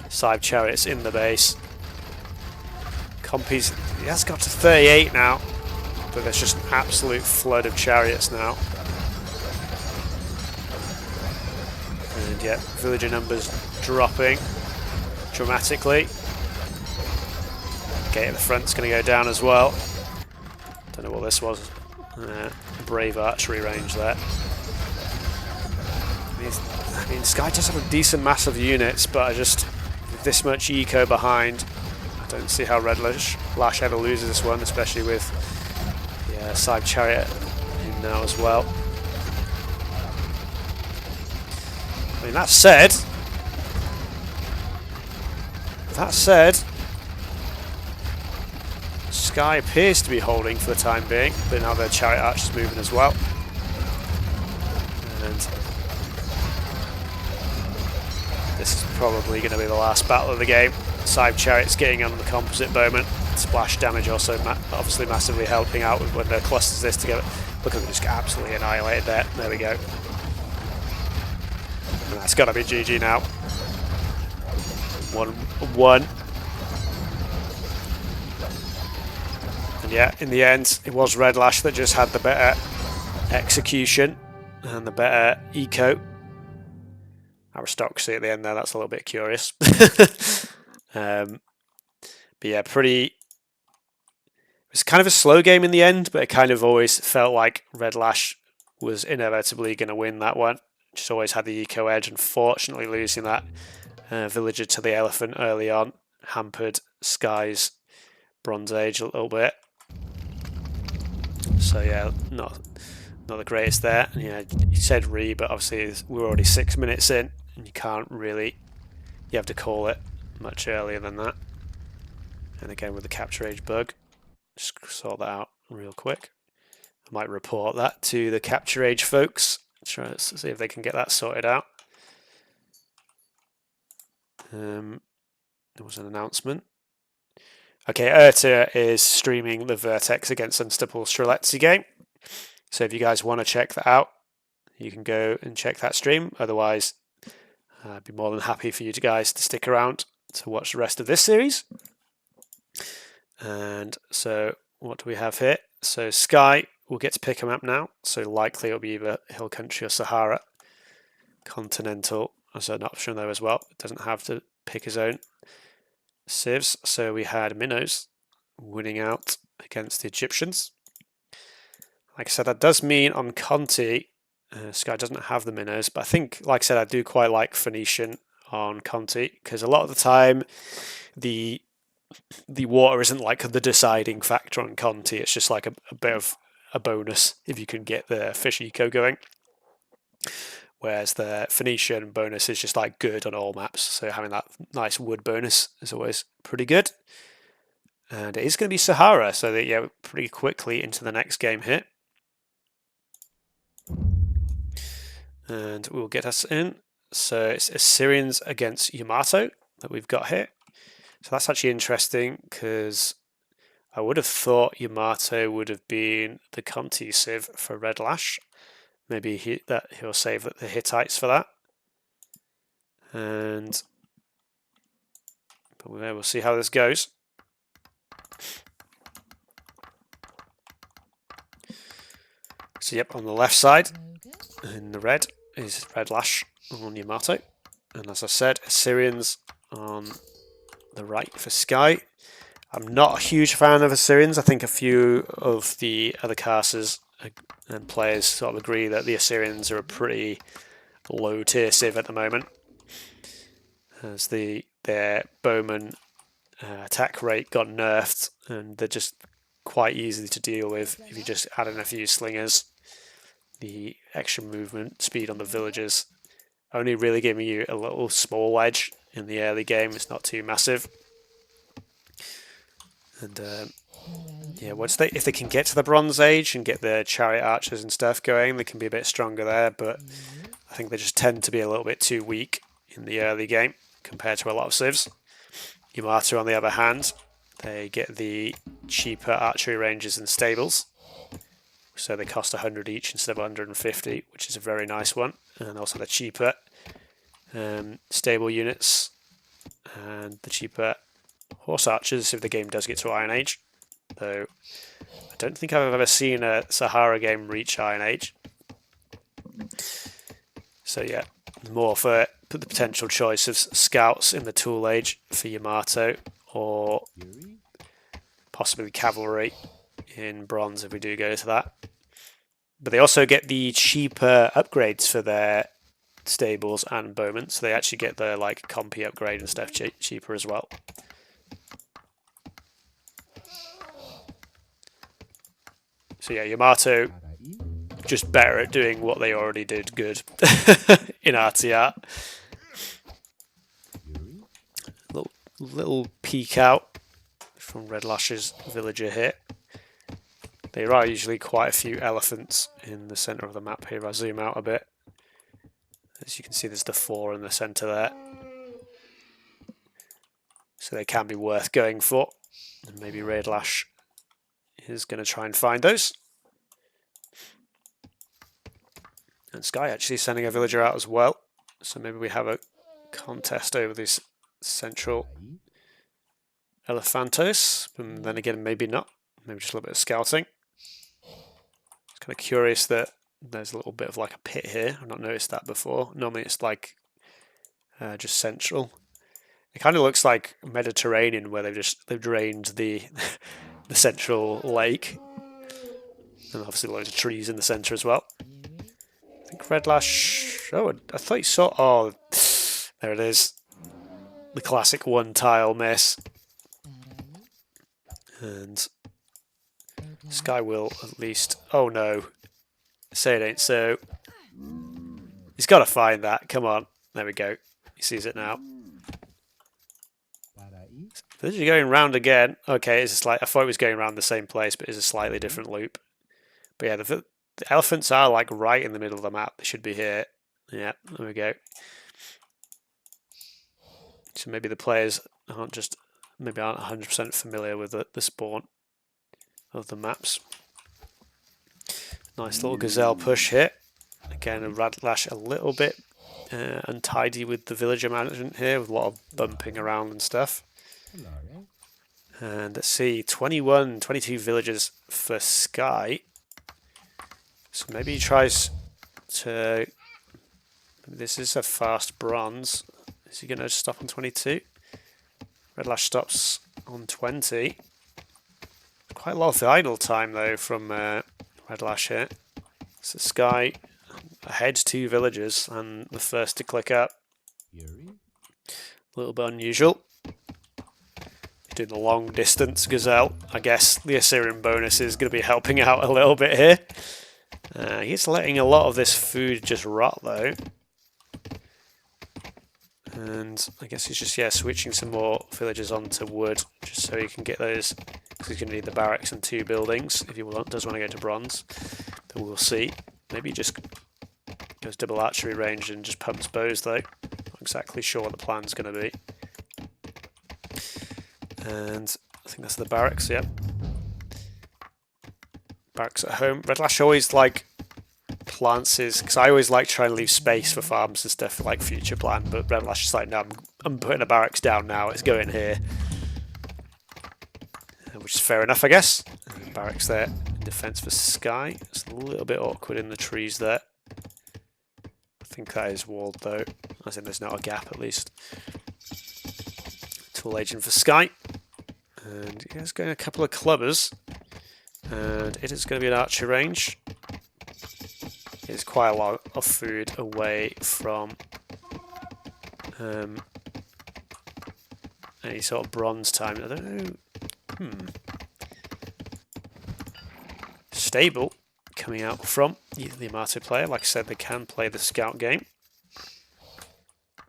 Cyber Chariot's in the base. Compy's, he has got to 38 now, but there's just an absolute flood of chariots now. And yeah, villager numbers dropping dramatically. Gate at the front's going to go down as well. Don't know what this was. Brave archery range there. I mean, Sky does have a decent mass of units, but I just, with this much eco behind, I don't see how Redlash ever loses this one, especially with the Cyber Chariot in now as well. I mean, that said, Sky appears to be holding for the time being, but now their Chariot Arch is moving as well. And this is probably going to be the last battle of the game. Cyber Chariot's getting on the composite bowman. Splash damage also obviously massively helping out when the clusters this together. Look at them just get absolutely annihilated there. There we go. And that's got to be GG now. 1-1. And yeah, in the end, it was Redlash that just had the better execution and the better eco. Aristocracy at the end there, that's a little bit curious. But yeah, it was kind of a slow game in the end, but it kind of always felt like Redlash was inevitably going to win that one. Just always had the eco edge. Unfortunately, losing that villager to the elephant early on hampered Sky's Bronze Age a little bit. So yeah, not the greatest there. And yeah, you said re, but obviously we're already 6 minutes in, and you can't really. You have to call it much earlier than that. And again with the capture age bug, just sort that out real quick. I might report that to the capture age folks. Try to see if they can get that sorted out. There was an announcement. Okay, Urta is streaming the Vertex against Unstoppable Streletsy game. So if you guys want to check that out, you can go and check that stream. Otherwise, I'd be more than happy for you guys to stick around to watch the rest of this series. And so what do we have here? So Sky will get to pick a map now. So likely it'll be either Hill Country or Sahara. Continental as an option there as well. It doesn't have to pick his own civs. So we had Minnows winning out against the Egyptians. Like I said, that does mean on Conti, Sky doesn't have the Minnows, but I think, like I said, I do quite like Phoenician on Conti, because a lot of the time the water isn't like the deciding factor on Conti. It's just like a bit of a bonus if you can get the fish eco going. Whereas the Phoenician bonus is just like good on all maps. So having that nice wood bonus is always pretty good. And it is going to be Sahara, so that yeah, pretty quickly into the next game here. And we'll get us in. So it's Assyrians against Yamato that we've got here. So that's actually interesting, because I would have thought Yamato would have been the Conti civ for Redlash. Maybe he'll save the Hittites for that. But we'll see how this goes. So yep, on the left side, in the red, is Redlash on Yamato. And as I said, Assyrians on the right for Sky. I'm not a huge fan of Assyrians. I think a few of the other casters and players sort of agree that the Assyrians are a pretty low tier civ at the moment, as their bowman attack rate got nerfed, and they're just quite easy to deal with if you just add in a few slingers. The extra movement speed on the villagers only really giving you a little small edge in the early game. It's not too massive. And Yeah, if they can get to the Bronze Age and get the chariot archers and stuff going, they can be a bit stronger there, but I think they just tend to be a little bit too weak in the early game compared to a lot of civs. Yamato, on the other hand, they get the cheaper archery ranges and stables, so they cost 100 each instead of 150, which is a very nice one, and also the cheaper stable units and the cheaper horse archers if the game does get to Iron Age. Though I don't think I've ever seen a Sahara game reach Iron Age. So yeah, more for the potential choice of scouts in the Tool Age for Yamato, or possibly cavalry in Bronze if we do go to that. But they also get the cheaper upgrades for their stables and bowmen, so they actually get the like compy upgrade and stuff cheaper as well. So yeah, Yamato just better at doing what they already did good in RTR. Little peek out from Redlash's villager here. There are usually quite a few elephants in the centre of the map here. I zoom out a bit. As you can see, there's the 4 in the centre there. So they can be worth going for. And maybe Redlash is going to try and find those. And Sky actually sending a villager out as well. So maybe we have a contest over this central Elephantos. And then again, maybe not. Maybe just a little bit of scouting. It's kind of curious that there's a little bit of like a pit here. I've not noticed that before. Normally it's like just central. It kind of looks like Mediterranean, where they've drained the the central lake, and obviously loads of trees in the centre as well. I think Redlash. Oh, I thought you saw. Oh, there it is. The classic one tile miss, and Sky will at least. Oh no, say it ain't so. He's got to find that. Come on, there we go. He sees it now. This is going round again. Okay, it's I thought it was going around the same place, but it's a slightly different loop. But yeah, the elephants are like right in the middle of the map. They should be here. Yeah, there we go. So maybe the players aren't 100% familiar with the spawn of the maps. Nice little gazelle push here. Again, a Redlash a little bit untidy with the villager management here, with a lot of bumping around and stuff. And let's see, 22 villagers for Sky. So maybe he tries to. This is a fast bronze. Is he going to stop on 22? Redlash stops on 20. Quite a lot of idle time though from Redlash here. So Sky ahead 2 villagers and the first to click up. A little bit unusual. Doing the long distance gazelle. I guess the Assyrian bonus is going to be helping out a little bit here. He's letting a lot of this food just rot though. And I guess he's just switching some more villagers onto wood just so he can get those, because he's going to need the barracks and 2 buildings if he does want to go to bronze. But we'll see. Maybe he just goes double archery range and just pumps bows though. Not exactly sure what the plan's going to be. And I think that's the barracks, yep. Barracks at home. Redlash always plants his, because I always like trying to leave space for farms and stuff for future plan, but Redlash is no, I'm putting a barracks down now, it's going here. Which is fair enough, I guess. Barracks there in defence for Sky. It's a little bit awkward in the trees there. I think that is walled though, as in there's not a gap at least. Tool agent for Sky. And he's going a couple of clubbers. And it is going to be an archery range. It's quite a lot of food away from any sort of bronze time. I don't know. Stable coming out from the Yamato player. Like I said, they can play the scout game.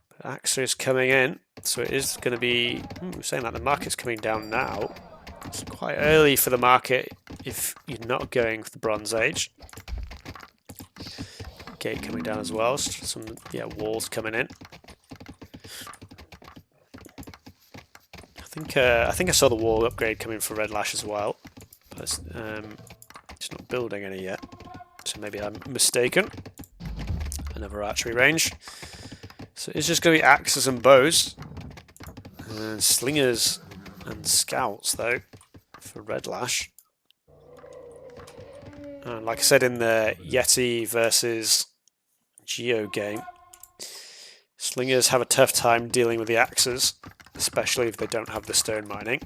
But Axa is coming in, so it is going to be. Saying that the market's coming down now. It's quite early for the market if you're not going for the Bronze Age. Gate coming down as well. Some walls coming in. I think I saw the wall upgrade coming for Redlash as well. But it's not building any yet, so maybe I'm mistaken. Another archery range. So it's just going to be axes and bows, and slingers and scouts though for Redlash. And like I said in the Yeti versus Geo game, slingers have a tough time dealing with the axes, especially if they don't have the stone mining.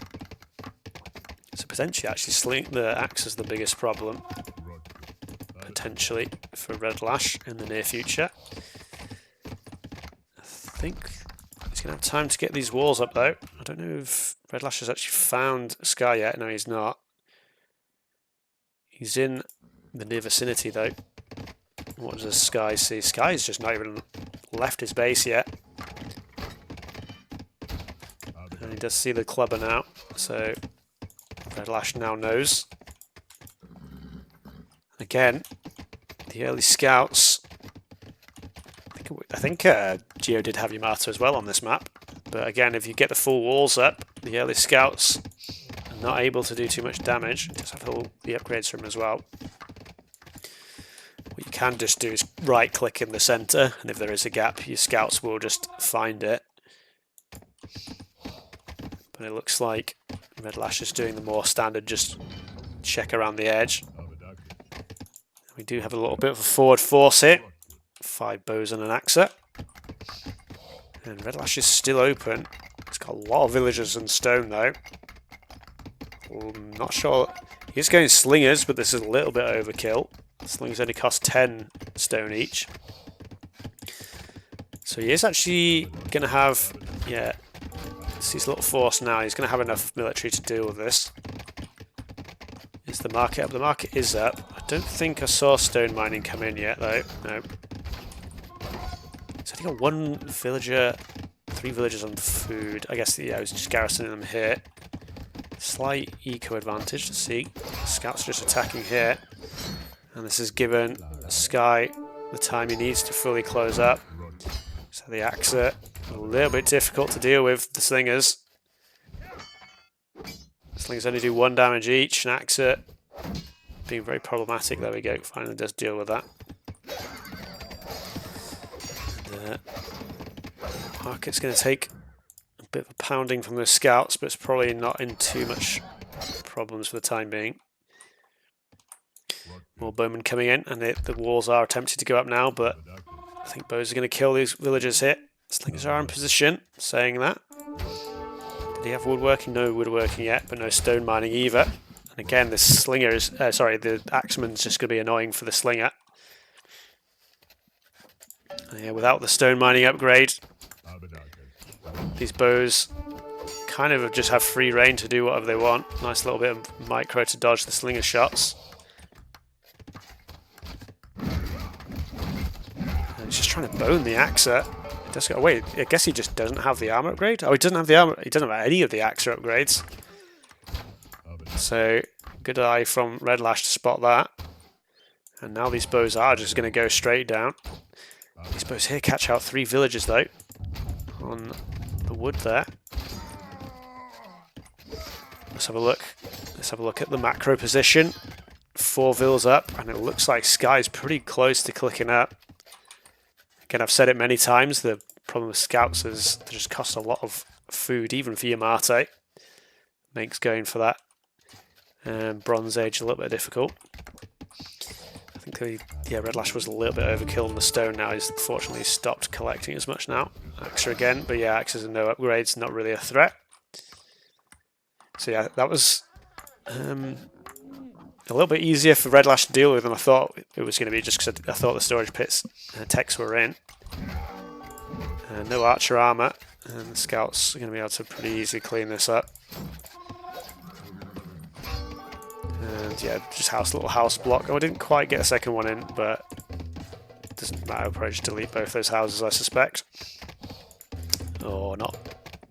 So potentially actually the axe is the biggest problem, potentially, for Redlash in the near future. I think he's going to have time to get these walls up though. I don't know if Redlash has actually found Sky yet. No, he's not. He's in the near vicinity though. What does Sky see? Sky's just not even left his base yet. And he does see the clubber now, so Redlash now knows. Again, the early scouts. I think Geo did have Yamato as well on this map, but again, if you get the full walls up, the early scouts are not able to do too much damage. Just have all the upgrades from him as well. What you can just do is right click in the center, and if there is a gap, your scouts will just find it. But it looks like Redlash is doing the more standard, just check around the edge. We do have a little bit of a forward force here. 5 bows and an axer. And Redlash is still open. It's got a lot of villagers and stone though. I'm not sure. He's going slingers, but this is a little bit overkill. Slingers only cost 10 stone each. So he is actually going to have, it's his little force now. He's going to have enough military to deal with this. Is the market up? The market is up. I don't think I saw stone mining come in yet though. No. So I think I got 1 villager, 3 villagers on food. I guess I was just garrisoning them here. Slight eco advantage to see. Scouts are just attacking here. And this has given Sky the time he needs to fully close up. So the axer, a little bit difficult to deal with the slingers. Slingers only do 1 damage each, and axer being very problematic. There we go, finally does deal with that. And, market's going to take a bit of a pounding from the scouts, but it's probably not in too much problems for the time being. More bowmen coming in, and the walls are attempting to go up now, but I think bows are going to kill these villagers here. Slingers are in position, saying that. Did he have woodworking? No woodworking yet, but no stone mining either. And again, the slingers, the axeman's just going to be annoying for the slinger. And yeah, without the stone mining upgrade, these bows kind of just have free reign to do whatever they want. Nice little bit of micro to dodge the slinger shots. He's just trying to bone the axer. Wait, I guess he just doesn't have the armor upgrade. Oh, he doesn't have the armor. He doesn't have any of the axer upgrades. So good eye from Redlash to spot that. And now these bows are just going to go straight down. These bows here catch out 3 villagers though on the wood there. Let's have a look. Let's have a look at the macro position. 4 vills up, and it looks like Sky's pretty close to clicking up. Again, I've said it many times, the problem with scouts is they just cost a lot of food, even for Yamato. Makes going for that Bronze Age a little bit difficult. I think Redlash was a little bit overkill on the stone now. He's fortunately stopped collecting as much now. Axer again, but yeah, axes and no upgrades, not really a threat. So yeah, that was a little bit easier for Redlash to deal with than I thought it was going to be, just because I thought the storage pits techs were in. No archer armor, and the scouts are going to be able to pretty easily clean this up. And yeah, just little house block. Oh, I didn't quite get a second one in, but it doesn't matter. I'll probably just delete both those houses, I suspect. Or not.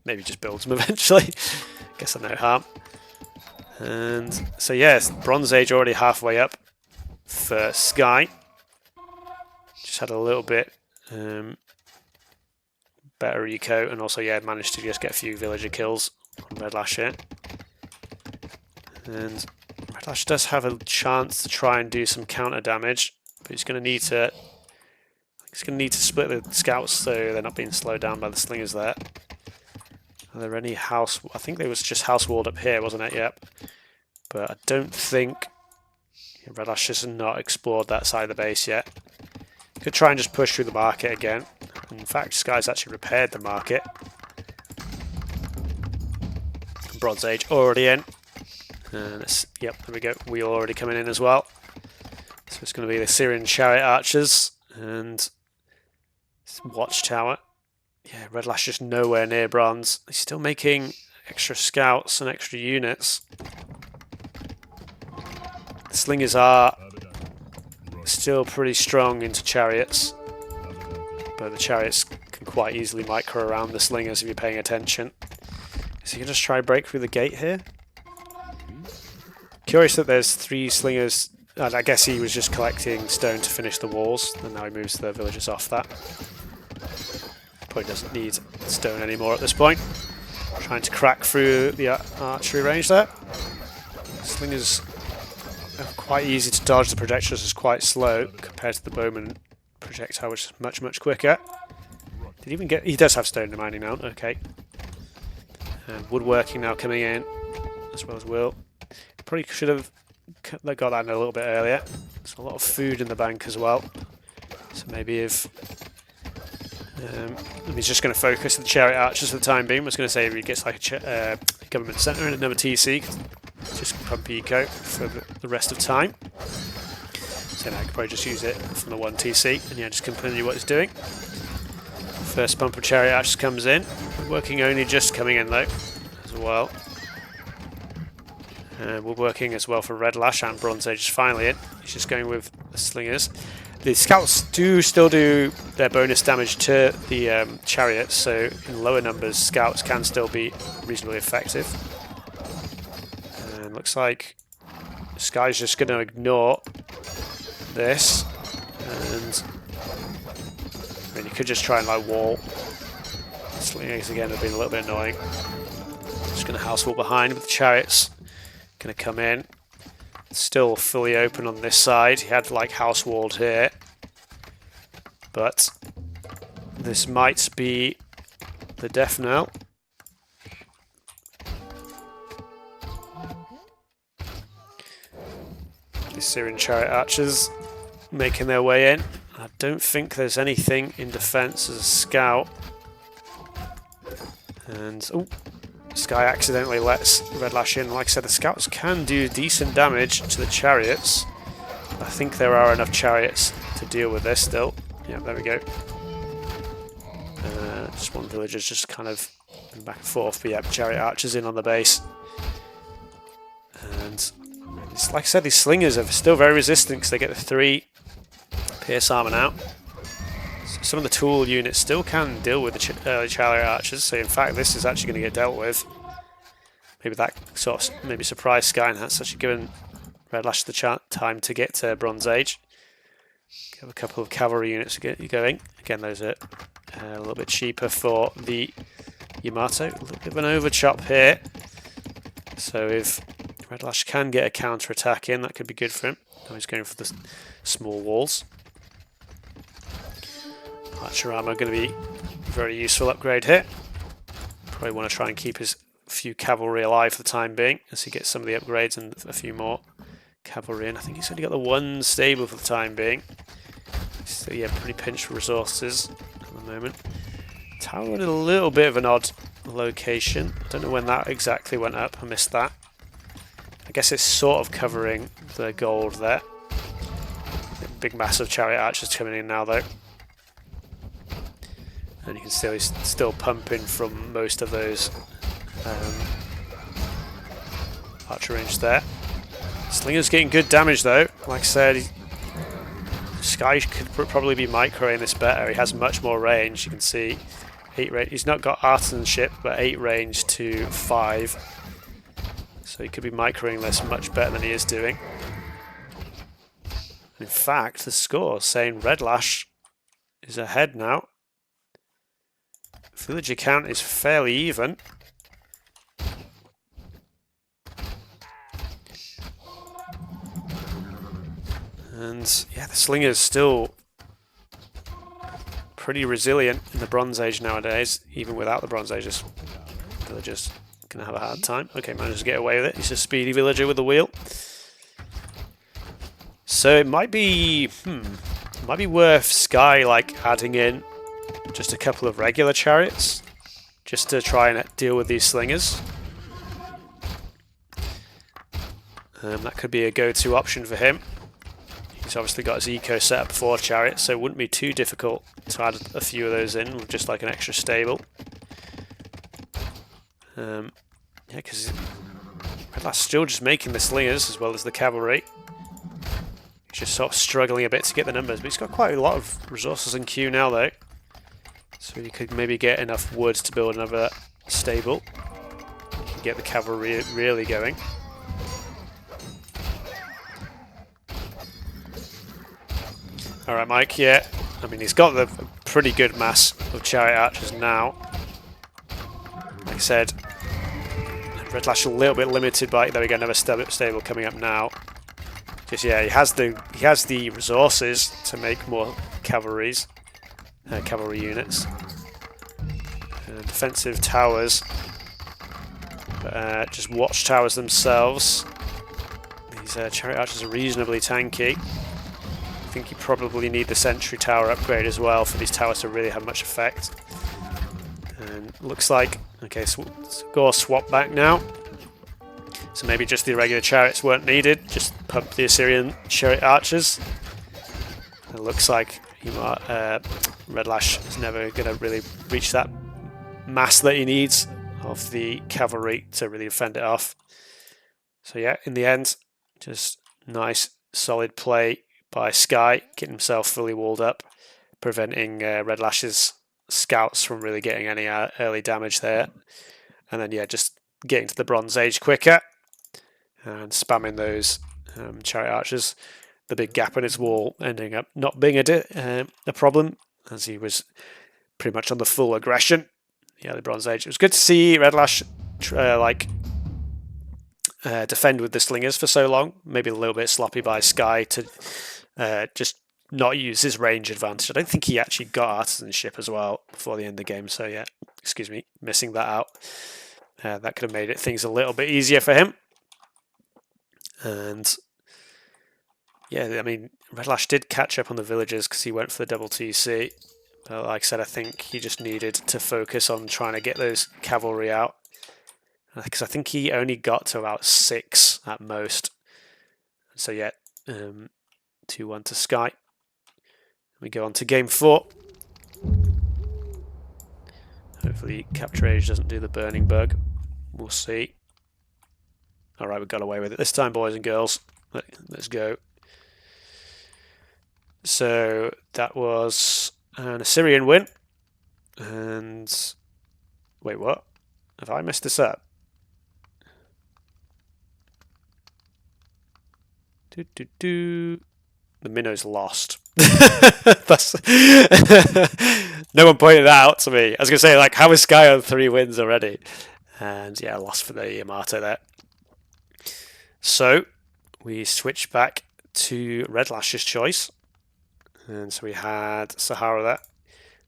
Maybe just build them eventually. Guess I no harm. And so yes, Bronze Age already halfway up for Sky. Just had a little bit better eco, and also yeah, managed to just get a few villager kills on Redlash here. And Redlash does have a chance to try and do some counter damage, but he's going to need to split the scouts so they're not being slowed down by the slingers there. Are there any house? I think there was just house walled up here, wasn't it? Yep. But I don't think Redlash has not explored that side of the base yet. Could try and just push through the market again. In fact, Sky's actually repaired the market. Bronze Age already in. And yep, there we go. Wheel already coming in as well. So it's going to be the Syrian Chariot Archers and Watchtower. Yeah, Redlash just nowhere near bronze. He's still making extra scouts and extra units. The slingers are still pretty strong into chariots, but the chariots can quite easily micro around the slingers if you're paying attention. Is he going to just try and break through the gate here? Curious that there's 3 slingers. I guess he was just collecting stone to finish the walls, and now he moves the villagers off that. Probably doesn't need stone anymore at this point. Trying to crack through the archery range there. Slingers are quite easy to dodge. The projectiles is quite slow compared to the bowman projectile, which is much, much quicker. Did he even get... He does have stone in the mining mount, okay. And woodworking now coming in, as well as Will. Probably should have got that in a little bit earlier. There's a lot of food in the bank as well. So maybe if... he's just going to focus on the Chariot Archers for the time being. I was going to say if he gets like a government centre and another TC, just pump eco for the rest of time. So now I could probably just use it from the 1 TC and yeah, just continue what he's doing. First pump of Chariot Archers comes in. Working only just coming in though, as well. We're working as well for Redlash, and Bronze Age is finally in. He's just going with the slingers. The scouts do still do their bonus damage to the chariots, so in lower numbers, scouts can still be reasonably effective. And looks like Sky's just going to ignore this, and I mean, you could just try and like wall. Slingers again have been a little bit annoying. Just going to house wall behind with the chariots. Going to come in. Still fully open on this side. He had like house walled here, but this might be the death knell. The Syrian Chariot Archers making their way in. I don't think there's anything in defense as a scout. And oh, Sky accidentally lets Redlash in. Like I said, the scouts can do decent damage to the chariots. I think there are enough chariots to deal with this still. Yeah, there we go. Just one villager's just kind of back and forth. But yeah, Chariot Archers in on the base. And it's, like I said, these slingers are still very resistant because they get the 3 pierce armor now. Some of the tool units still can deal with the early Chariot Archers, so in fact this is actually going to get dealt with. Maybe that sort of maybe surprise Sky, and that's actually given Redlash the time to get to Bronze Age. Have a couple of cavalry units going. Again, those are a little bit cheaper for the Yamato. A little bit of an overchop here. So if Redlash can get a counter attack in, that could be good for him. Now he's going for the small walls. Archer armor going to be a very useful upgrade here. Probably want to try and keep his few cavalry alive for the time being as he gets some of the upgrades and a few more cavalry in. I think he's only got the 1 stable for the time being. So yeah, pretty pinched for resources at the moment. Tower in a little bit of an odd location. Don't know when that exactly went up. I missed that. I guess it's sort of covering the gold there. Big massive Chariot Archers coming in now though. And you can see he's still pumping from most of those archer range there. Slinger's getting good damage though. Like I said, Sky could probably be microing this better. He has much more range. You can see 8 range. He's not got artisanship, but 8 range to 5. So he could be microing this much better than he is doing. In fact, the score saying Redlash is ahead now. Villager count is fairly even. And yeah, the Slinger's still pretty resilient in the Bronze Age nowadays, even without the Bronze Age. Villager's going to have a hard time. Okay, manages to get away with it. He's a speedy villager with the wheel. So it might be worth Sky like adding in just a couple of regular chariots just to try and deal with these slingers. That could be a go-to option for him. He's obviously got his eco set up for chariots, so it wouldn't be too difficult to add a few of those in with just like an extra stable. Yeah, because Redlash still just making the slingers as well as the cavalry. He's just sort of struggling a bit to get the numbers, but he's got quite a lot of resources in queue now though. So he could maybe get enough wood to build another stable. Get the cavalry really going. Alright, Mike, yeah. I mean, he's got the pretty good mass of chariot archers now. Like I said, Redlash a little bit limited by... There we go, another stable coming up now. Just, yeah, he has the resources to make more cavalry units. Defensive towers. Just watchtowers themselves. These chariot archers are reasonably tanky. I think you probably need the sentry tower upgrade as well for these towers to really have much effect. And looks like, okay, score swap back now. So maybe just the irregular chariots weren't needed, just pump the Assyrian chariot archers. It looks like Redlash is never going to really reach that mass that he needs of the cavalry to really fend it off. So yeah, in the end, just nice solid play by Sky, getting himself fully walled up, preventing Redlash's scouts from really getting any early damage there. And then, yeah, just getting to the Bronze Age quicker and spamming those chariot archers. The big gap in his wall ending up not being a problem, as he was pretty much on the full aggression. Yeah, the Bronze Age. It was good to see Redlash defend with the slingers for so long. Maybe a little bit sloppy by Sky to just not use his range advantage. I don't think he actually got artisanship as well before the end of the game. So yeah, excuse me, missing that out. That could have made things a little bit easier for him. And yeah, I mean, Redlash did catch up on the villagers because he went for the double TC. But like I said, I think he just needed to focus on trying to get those cavalry out. Because I think he only got to about 6 at most. So yeah, 2-1 to Sky. We go on to game 4. Hopefully Capture Age doesn't do the burning bug. We'll see. Alright, we got away with it this time, boys and girls. Let's go. So that was an Assyrian win. And wait, what? Have I messed this up? The Minnow's lost. That's no one pointed that out to me. I was going to say, like, how is Sky on 3 wins already? And yeah, lost for the Yamato there. So we switch back to Redlash's choice. And so we had Sahara there.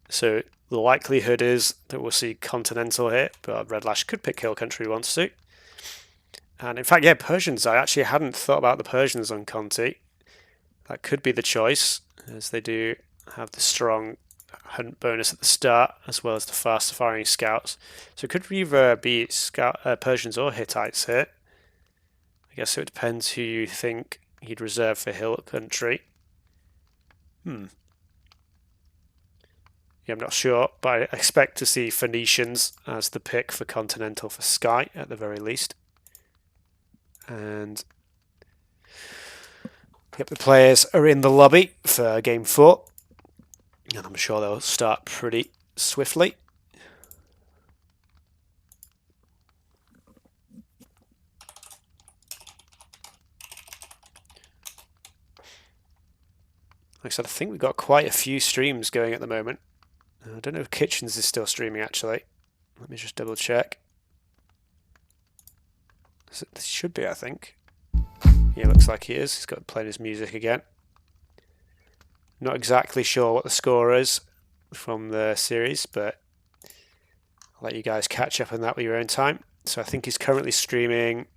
So the likelihood is that we'll see Continental here, but Redlash could pick Hill Country if he wants to. And in fact, yeah, Persians. I actually hadn't thought about the Persians on Conti. That could be the choice, as they do have the strong hunt bonus at the start, as well as the faster firing scouts. So it could either be Persians or Hittites here. I guess it depends who you think he'd reserve for Hill Country. Yeah, I'm not sure, but I expect to see Phoenicians as the pick for Continental for Sky, at the very least. And yep, the players are in the lobby for game 4. And I'm sure they'll start pretty swiftly. Like I said, I think we've got quite a few streams going at the moment. I don't know if Kitchens is still streaming actually. Let me just double check. This should be, I think. Yeah, looks like he is. He's got playing his music again. Not exactly sure what the score is from the series, but I'll let you guys catch up on that with your own time. So I think he's currently streaming,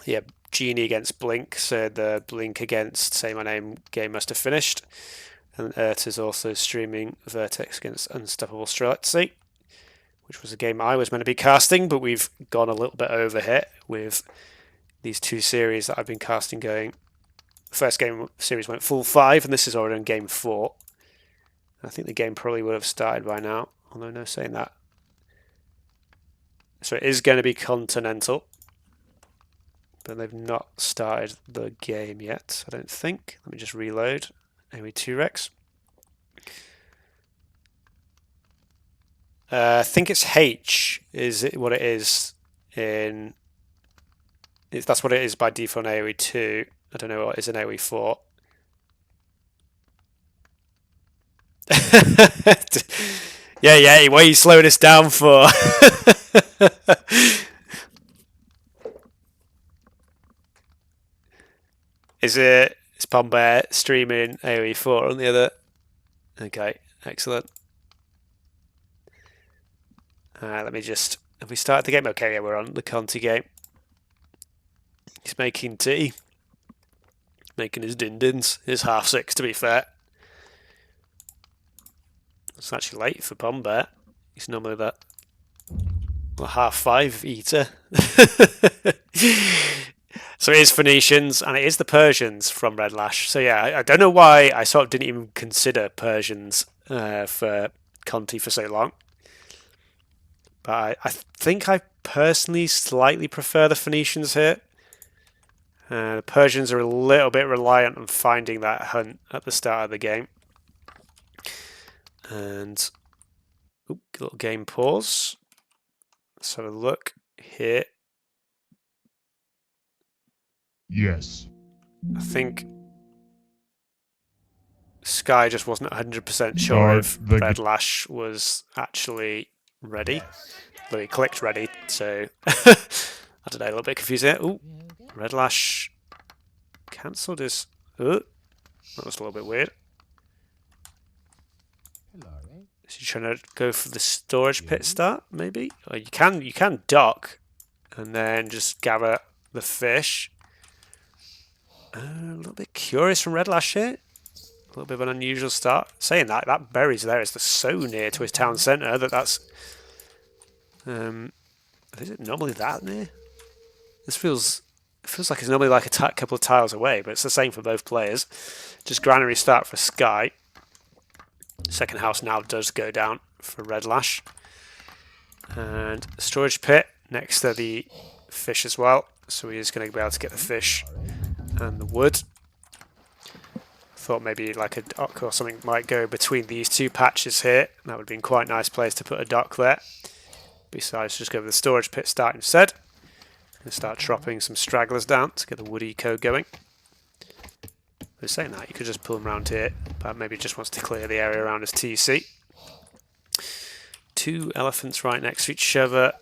yeah, Genie against Blink. So the Blink against Say My Name game must have finished. And Ert is also streaming Vertex against Unstoppable Streletsy, which was a game I was meant to be casting, but we've gone a little bit over here with these two series that I've been casting going. The first game series went full 5, and this is already on game 4. I think the game probably would have started by now, although no saying that. So it is going to be Continental, but they've not started the game yet, I don't think. Let me just reload. AOE2 Rex. I think it's H, is it what it is in... If that's what it is by default in AOE2. I don't know what is in AOE4. Yeah, what are you slowing us down for? Is Pombear streaming AOE4 on the other? Okay, excellent. Let me just... Have we started the game? Okay, yeah, we're on the Conti game. He's making tea. Making his din-dins. It's 6:30 to be fair. It's actually late for Pombear. He's normally that... Well, 5:30 eater. So it is Phoenicians, and it is the Persians from Redlash. So yeah, I don't know why I sort of didn't even consider Persians for Conti for so long. But I think I personally slightly prefer the Phoenicians here. The Persians are a little bit reliant on finding that hunt at the start of the game. And little game pause. Let's have a look here. Yes. I think Sky just wasn't 100% sure if Redlash was actually ready. Though he clicked ready, so I don't know, a little bit confusing there. Ooh, Redlash cancelled his... that was a little bit weird. Is he trying to go for the storage pit start, maybe? Or you can dock and then just gather the fish. A little bit curious from Redlash here. A little bit of an unusual start. Saying that berries there is so near to his town centre that's... is it normally that near? This feels like it's normally like a couple of tiles away, but it's the same for both players. Just granary start for Sky. Second house now does go down for Redlash. And storage pit next to the fish as well. So he is going to be able to get the fish and the wood. Thought maybe like a dock or something might go between these two patches here. That would have been quite a nice place to put a dock there. Besides, just go with the storage pit start instead. And start dropping some stragglers down to get the wood eco going. But saying that, you could just pull him around here, but maybe just wants to clear the area around his TC. 2 elephants right next to each other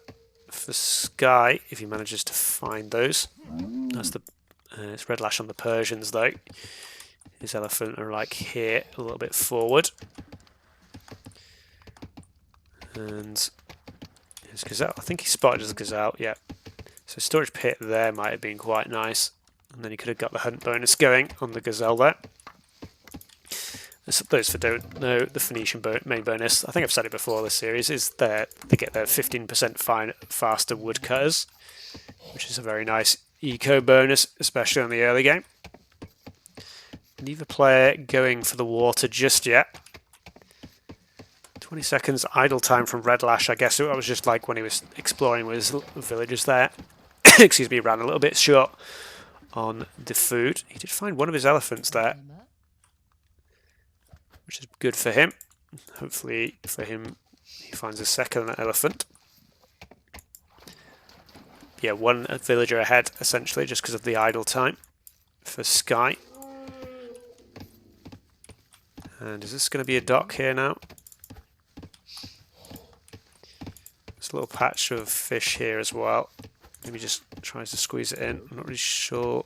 for Sky, if he manages to find those. That's the it's Redlash on the Persians though. His elephant are like here, a little bit forward. And his gazelle, I think he spotted his gazelle, yeah. So storage pit there might have been quite nice. And then he could have got the hunt bonus going on the gazelle there. Those who don't know, the Phoenician main bonus, I think I've said it before this series, is that they get their 15% faster woodcutters, which is a very nice eco bonus, especially on the early game. Neither player going for the water just yet. 20 seconds idle time from Redlash. I guess it was just like when he was exploring with his villagers there. Excuse me, ran a little bit short on the food. He did find one of his elephants there, which is good for him. Hopefully for him he finds a second elephant. Yeah, one villager ahead essentially just because of the idle time for Sky. And is this going to be a dock here now? There's a little patch of fish here as well. Maybe just tries to squeeze it in. I'm not really sure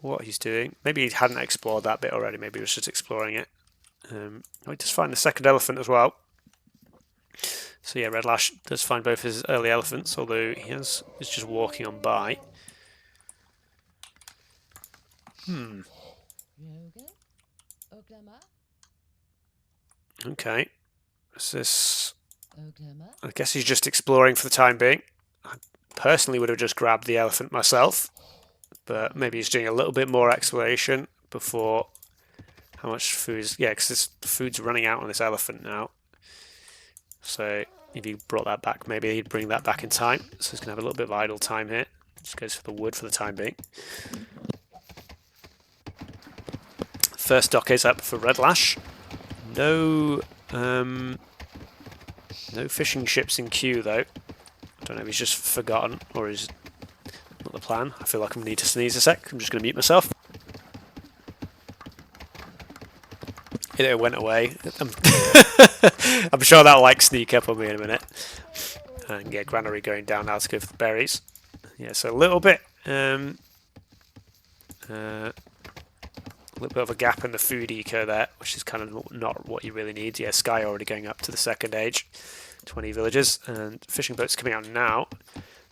what he's doing. Maybe he hadn't explored that bit already. Maybe he was just exploring it. I just find the second elephant as well. So yeah, Redlash does find both his early elephants, although is just walking on by. Okay. Is this... I guess he's just exploring for the time being. I personally would have just grabbed the elephant myself, but maybe he's doing a little bit more exploration before... How much food is... Yeah, because this food's running out on this elephant now. So if he brought that back, maybe he'd bring that back in time. So he's going to have a little bit of idle time here. Just goes for the wood for the time being. First dock is up for Redlash. No fishing ships in queue though. I don't know if he's just forgotten or is not the plan. I feel like I'm going to need to sneeze a sec. I'm just going to mute myself. It went away. I'm sure that'll like sneak up on me in a minute. And yeah, Granary going down now to go for the berries. Yeah, so a little bit of a gap in the food eco there, which is kind of not what you really need. Yeah, Sky already going up to the second age. 20 villagers and fishing boats coming out now.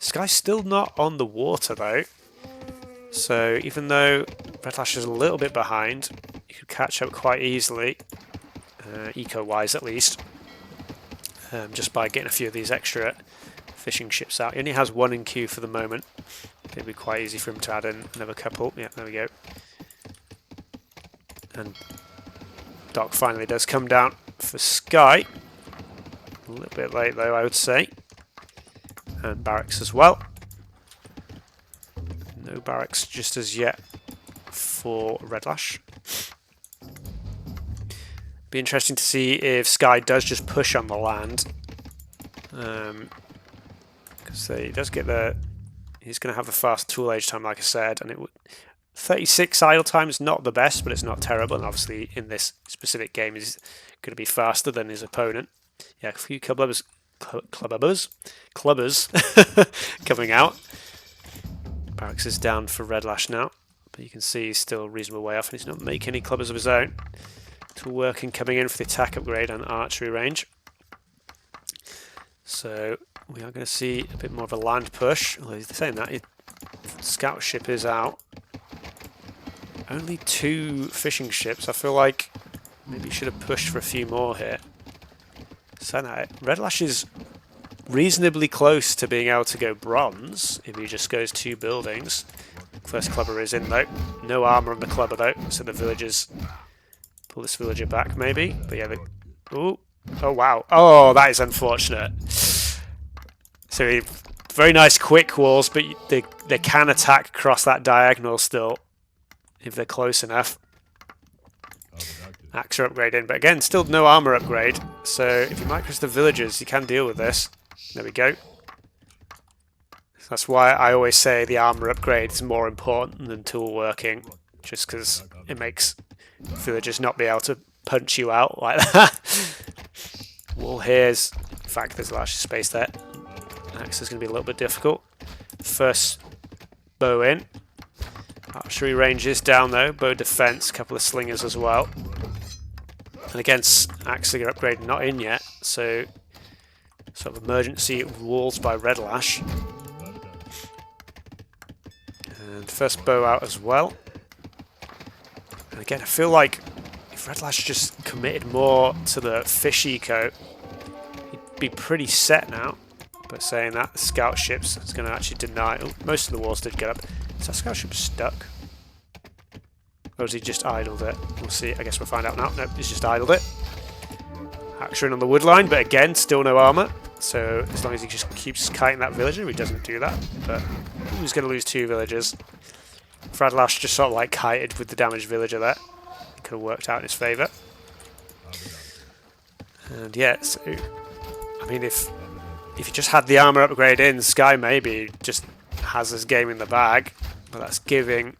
Sky's still not on the water though. So even though Redlash is a little bit behind, you could catch up quite easily, eco-wise at least, just by getting a few of these extra fishing ships out. He only has one in queue for the moment. It'd be quite easy for him to add in another couple. Yeah, there we go. And dock finally does come down for Sky. A little bit late though, I would say. And barracks as well. No barracks just as yet for Redlash. Be interesting to see if Sky does just push on the land. Because he does get the... He's going to have the fast tool age time, like I said, and it would... 36 idle time is not the best, but it's not terrible, and obviously in this specific game he's going to be faster than his opponent. Yeah, a few clubbers coming out. Barracks is down for Redlash now, but you can see he's still a reasonable way off, and he's not making any clubbers of his own. Tool working coming in for the attack upgrade and archery range. So we are going to see a bit more of a land push. Although he's saying that scout ship is out. Only 2 fishing ships. I feel like maybe you should have pushed for a few more here. So now Redlash is reasonably close to being able to go bronze if he just goes 2 buildings. First clubber is in though. No armor on the clubber though, so the villagers pull this villager back maybe. But yeah, oh wow. Oh, that is unfortunate. So very nice quick walls, but they can attack across that diagonal still if they're close enough. Axe are upgrading, but again, still no armor upgrade. So if you micros the villagers, you can deal with this. There we go. That's why I always say the armor upgrade is more important than tool working, just because it makes villagers not be able to punch you out like that. Wall here's, in fact, there's a large space there. Axe is going to be a little bit difficult. First bow in. Archery range is down though. Bow defense, a couple of slingers as well. And against axe slinger upgrade not in yet, so sort of emergency walls by Redlash. And first bow out as well. And again, I feel like if Redlash just committed more to the fish eco, he'd be pretty set now. But saying that, the scout ships is going to actually deny. Oh, most of the walls did get up. Is that scout ship stuck? Or has he just idled it? We'll see. I guess we'll find out now. Nope, he's just idled it. Action on the wood line, but again, still no armor. So as long as he just keeps kiting that villager, he doesn't do that. But he's going to lose 2 villagers. Redlash just sort of like kited with the damaged villager there. It could have worked out in his favour. And yeah, so I mean, if he just had the armor upgrade in, Sky maybe just has his game in the bag. But that's giving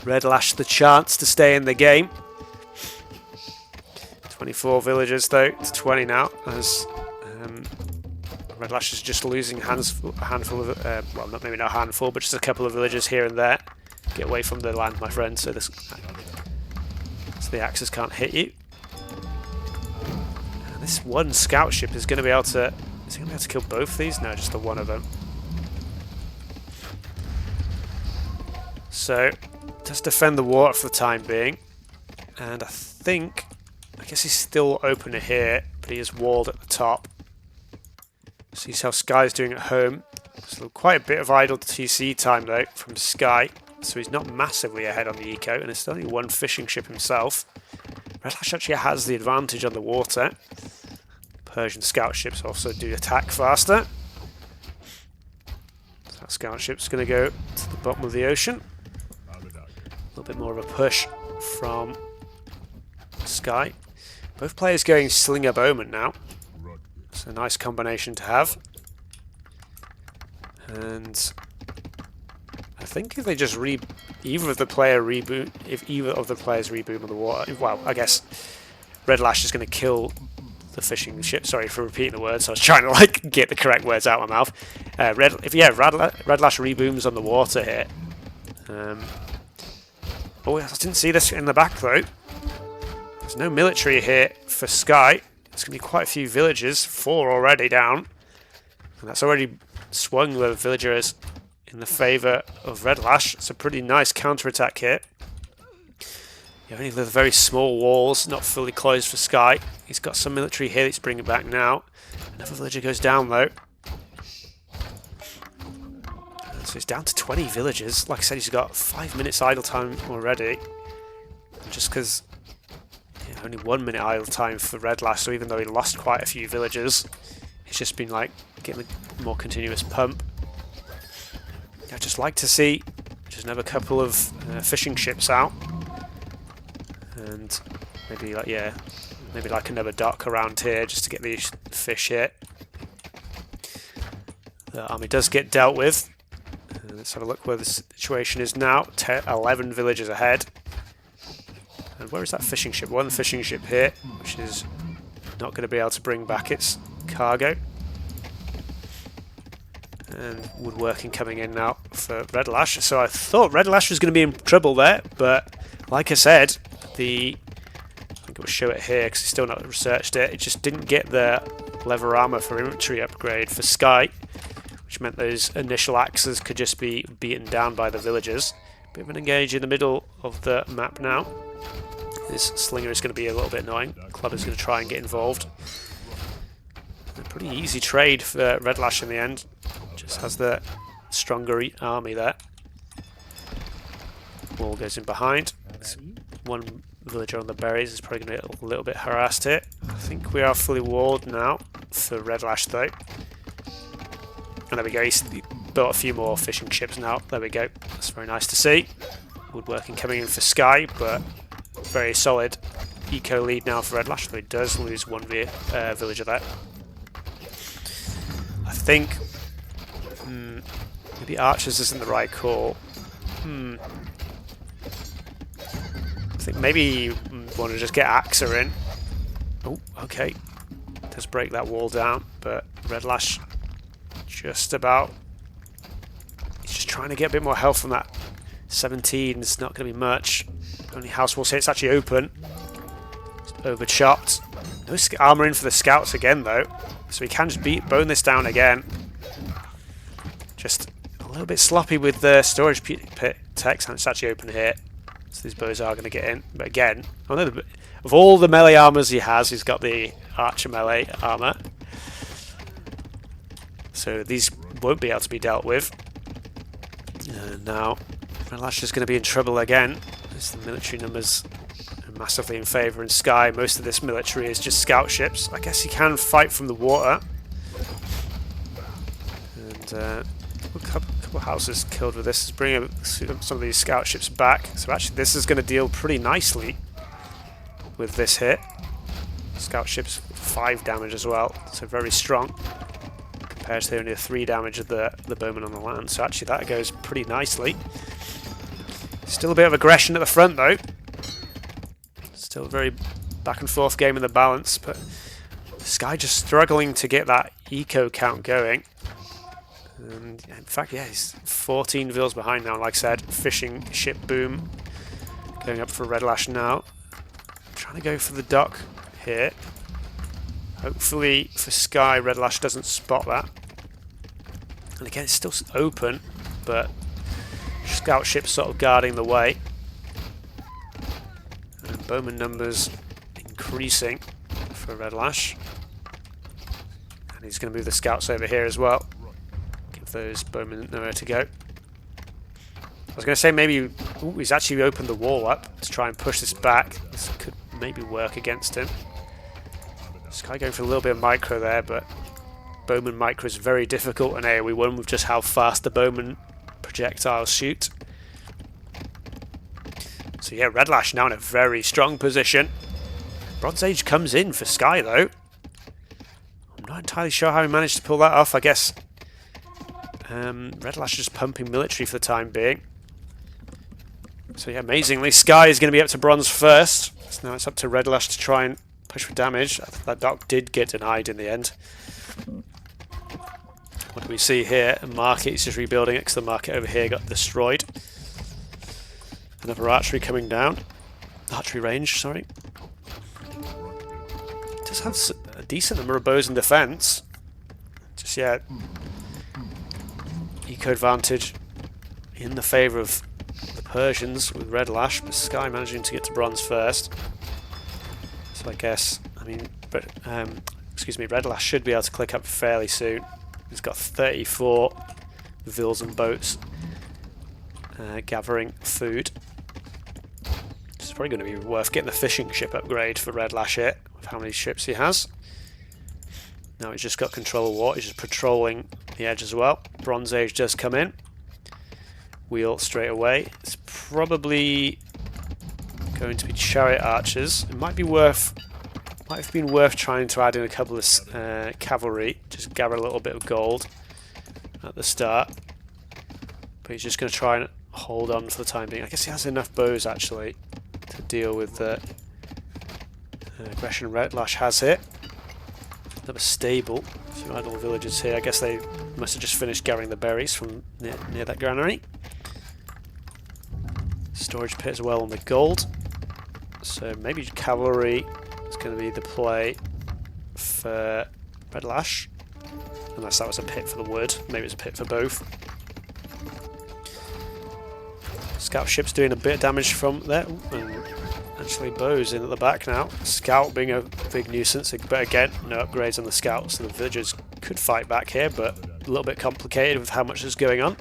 Redlash the chance to stay in the game. 24 villagers though to 20 now, as Redlash is just losing a handful of, well, maybe not a handful, but just a couple of villagers here and there. Get away from the land, my friend, so the axes can't hit you. And this one scout ship is going to be able to... Is he going to be able to kill both of these? No, just the one of them. So, just defend the water for the time being. And I guess he's still open here, but he is walled at the top. See how Sky's doing at home. So quite a bit of idle TC time though from Sky. So he's not massively ahead on the eco, and it's only one fishing ship himself. Redlash actually has the advantage on the water. Persian scout ships also do attack faster. So that scout ship's going to go to the bottom of the ocean. A little bit more of a push from Sky. Both players going Slinger Bowman now. It's a nice combination to have. And I think if they just if either of the players reboom on the water, well, I guess Redlash is going to kill the fishing ship. Sorry for repeating the words. I was trying to get the correct words out of my mouth. Redlash rebooms on the water here. Oh, I didn't see this in the back though. There's no military here for Sky. There's going to be quite a few villagers, 4 already down. And that's already swung the villagers in the favour of Redlash. It's a pretty nice counter-attack here. You only have very small walls, not fully closed for Sky. He's got some military here that's bringing back now. Another villager goes down though. So he's down to 20 villagers. Like I said, he's got 5 minutes idle time already. Just because only 1 minute idle time for Redlash, so even though he lost quite a few villagers, he's just been getting a more continuous pump. I'd just like to see just another couple of fishing ships out, and maybe another dock around here just to get these fish hit. The army does get dealt with. Let's have a look where the situation is now. 11 villagers ahead. And where is that fishing ship? One fishing ship here, which is not going to be able to bring back its cargo. And woodworking coming in now for Redlash. So I thought Redlash was going to be in trouble there, but like I said, I think it will show it here because he's still not researched it. It just didn't get the leather armor for infantry upgrade for Sky, which meant those initial axes could just be beaten down by the villagers. Bit of an engage in the middle of the map now. This Slinger is going to be a little bit annoying. Club is going to try and get involved. A pretty easy trade for Redlash in the end. Just has the stronger army there. Wall goes in behind. One villager on the berries is probably going to be a little bit harassed here. I think we are fully walled now for Redlash though. And there we go, he's built a few more fishing ships now. There we go, that's very nice to see. Woodworking coming in for Sky, but very solid eco lead now for Redlash, though he does lose one villager there. I think maybe Archers isn't the right call. I think maybe you want to just get Axa in. Oh, okay. Does break that wall down, but Redlash just about... He's just trying to get a bit more health from that 17. It's not going to be much. Only house walls here. It's actually open. It's overchopped. No armor in for the scouts again, though. So he can just bone this down again. Just a little bit sloppy with the storage pit text, and it's actually open here. So these bows are going to get in. But again, of all the melee armors he has, he's got the archer melee armor. So these won't be able to be dealt with. And now Redlash is going to be in trouble again. As the military numbers are massively in favour in Sky. Most of this military is just scout ships. I guess he can fight from the water. And a couple of houses killed with this is bringing some of these scout ships back. So actually this is going to deal pretty nicely with this hit. Scout ships 5 damage as well, so very strong. Compared to only 3 damage of the bowman on the land. So actually that goes pretty nicely. Still a bit of aggression at the front though. Still very back and forth game in the balance, but Sky just struggling to get that eco count going. And in fact, yeah, he's 14 vils behind now. Like I said, fishing ship boom going up for Redlash now. Trying to go for the dock here. Hopefully for Sky, Redlash doesn't spot that. And again, it's still open, but scout ship's sort of guarding the way. And bowman numbers increasing for Redlash. And he's going to move the scouts over here as well. Give those bowmen nowhere to go. I was going to say maybe he's actually opened the wall up to try and push this back. This could maybe work against him. Sky going for a little bit of micro there, but bowman micro is very difficult in AOE1 with just how fast the bowman projectiles shoot. So yeah, Redlash now in a very strong position. Bronze Age comes in for Sky though. I'm not entirely sure how he managed to pull that off. I guess Redlash is just pumping military for the time being. So yeah, amazingly, Sky is going to be up to bronze first. So now it's up to Redlash to try and push for damage. That dock did get denied in the end. What do we see here? A market is just rebuilding it because the market over here got destroyed. Another archery coming down. Archery range, sorry. Does have a decent number of bows in defense. Just yet, eco advantage in the favour of the Persians with Redlash, but Sky managing to get to bronze first. So I guess, excuse me, Redlash should be able to click up fairly soon. He's got 34 vils and boats gathering food. It's probably going to be worth getting the fishing ship upgrade for Redlash here, with how many ships he has. Now he's just got control of water, he's just patrolling the edge as well. Bronze Age does come in. Wheel straight away. It's probably going to be chariot archers. It might have been worth trying to add in a couple of cavalry, just gather a little bit of gold at the start. But he's just going to try and hold on for the time being. I guess he has enough bows actually to deal with the aggression Redlash has here. Another stable, a few idle villagers here. I guess they must have just finished gathering the berries from near that granary. Storage pit as well on the gold. So maybe cavalry is going to be the play for Redlash. Unless that was a pit for the wood. Maybe it's a pit for both. Scout ship's doing a bit of damage from there. Ooh, and actually bows in at the back now. Scout being a big nuisance. But again, no upgrades on the scout. So the villagers could fight back here. But a little bit complicated with how much is going on.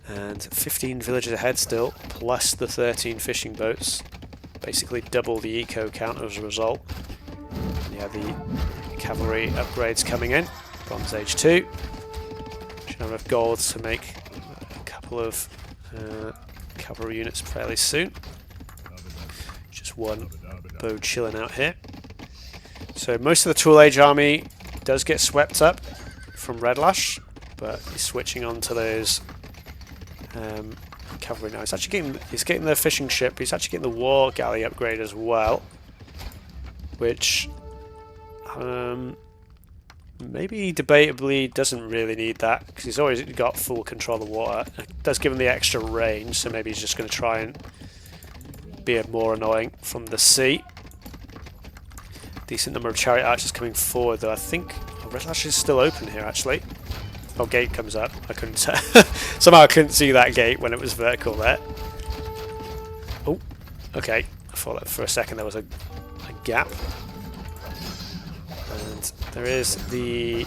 And 15 villagers ahead still. Plus the 13 fishing boats. Basically double the eco count as a result. And yeah, the cavalry upgrades coming in. Bronze Age 2. Should have enough gold to make a couple of cavalry units fairly soon. Just one bow chilling out here. So most of the Tool Age army does get swept up from Redlash, but he's switching on to those cavalry now. He's getting the fishing ship. He's actually getting the war galley upgrade as well, which maybe debatably doesn't really need that because he's always got full control of the water. It does give him the extra range, so maybe he's just going to try and be more annoying from the sea. Decent number of chariot archers coming forward though. I think Redlash is still open here actually. Oh, gate comes up. I couldn't somehow I couldn't see that gate when it was vertical there. Oh, okay. I thought that for a second there was a gap. And there is the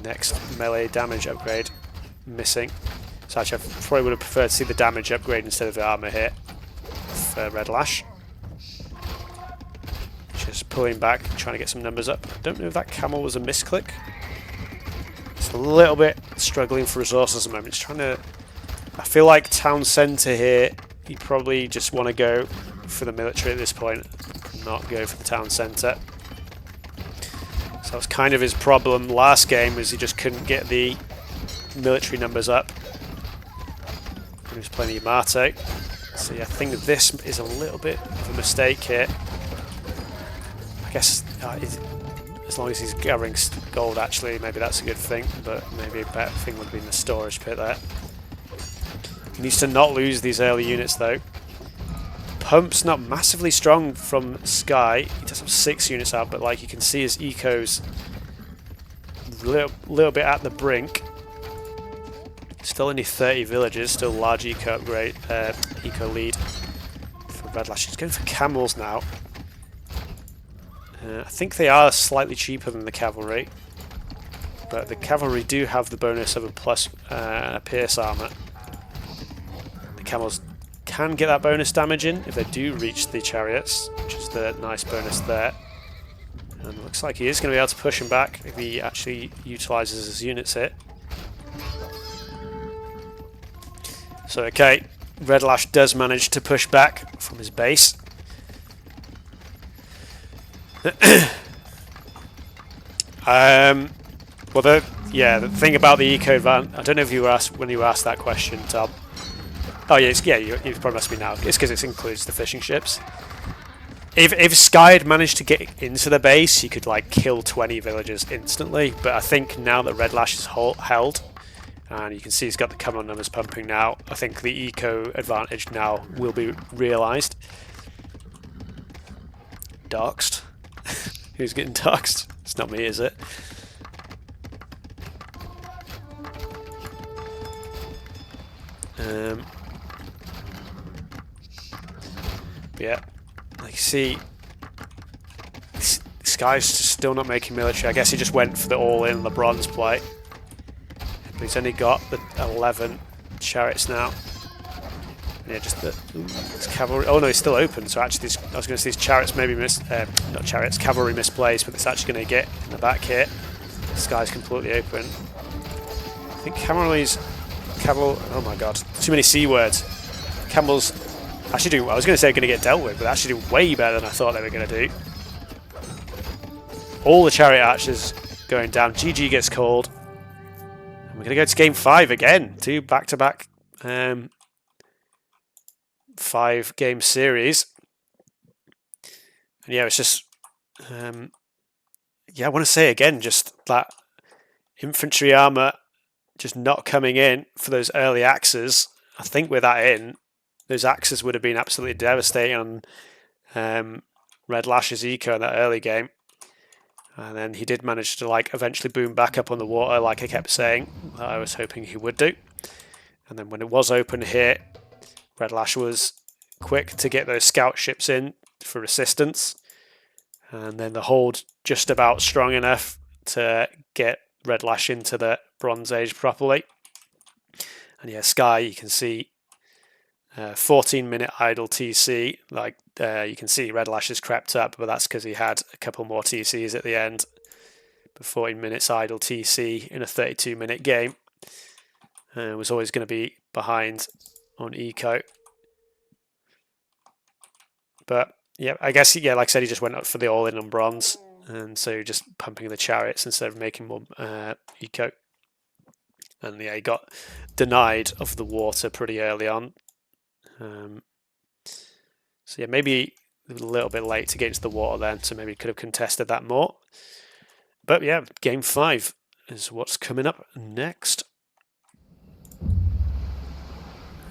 next melee damage upgrade missing. So actually I probably would have preferred to see the damage upgrade instead of the armor hit for Redlash. Just pulling back, trying to get some numbers up. I don't know if that camel was a misclick. It's a little bit struggling for resources at the moment. It's trying to... I feel like town centre here, you probably just want to go for the military at this point, not go for the town centre. So that was kind of his problem last game, was he just couldn't get the military numbers up. He was playing the Yamato. So yeah, I think this is a little bit of a mistake here. guess as long as he's gathering gold, actually, maybe that's a good thing, but maybe a better thing would be in the storage pit there. He needs to not lose these early units, though. Pump's not massively strong from Sky. He does have 6 units out, but like you can see his eco's a little bit at the brink. Still only 30 villages, still large eco upgrade, eco lead for Redlash. He's going for camels now. I think they are slightly cheaper than the cavalry, but the cavalry do have the bonus of a plus pierce armor. The camels can get that bonus damage in if they do reach the chariots, which is the nice bonus there. And it looks like he is going to be able to push him back if he actually utilises his units hit. So okay, Redlash does manage to push back from his base. Well, the thing about the eco van, I don't know if you were asked when you were asked that question, Tom. Oh yeah, you probably must be now. It's because it includes the fishing ships. If Sky had managed to get into the base, he could like kill 20 villagers instantly. But I think now that Redlash is held, and you can see he's got the command numbers pumping now, I think the eco advantage now will be realised. Doxed. Who's getting doxed? It's not me, is it? Yeah, like you see, this guy's still not making military. I guess he just went for the all-in, the bronze play. But he's only got the 11 chariots now. Yeah, just this cavalry. Oh no, he's still open. So actually, I was going to say these chariots maybe not chariots, cavalry misplaced, but it's actually going to get in the back here. This guy's completely open. I think cavalry's oh my god, too many C words. Campbell's actually doing. I was going to say going to get dealt with, but actually doing way better than I thought they were going to do. All the chariot archers going down. GG gets called, and we're going to go to game 5 again. 2 back-to-back 5-game series. And yeah, it's just yeah, I want to say again, just that infantry armor just not coming in for those early axes. I think with that in, those axes would have been absolutely devastating on Redlash's eco in that early game. And then he did manage to like eventually boom back up on the water, like I kept saying that I was hoping he would do. And then when it was open here, Redlash was quick to get those scout ships in for assistance. And then the hold just about strong enough to get Redlash into the Bronze Age properly. And yeah, Sky, you can see 14-minute idle TC. Like you can see Redlash has crept up, but that's because he had a couple more TCs at the end. But 14 minutes idle TC in a 32-minute game. Was always going to be behind on eco. But yeah, I guess, yeah, like I said, he just went up for the all-in on bronze. And so just pumping the chariots instead of making more eco. And yeah, he got denied of the water pretty early on. So yeah, maybe a little bit late to get into the water then, so maybe could have contested that more. But yeah, game 5 is what's coming up next.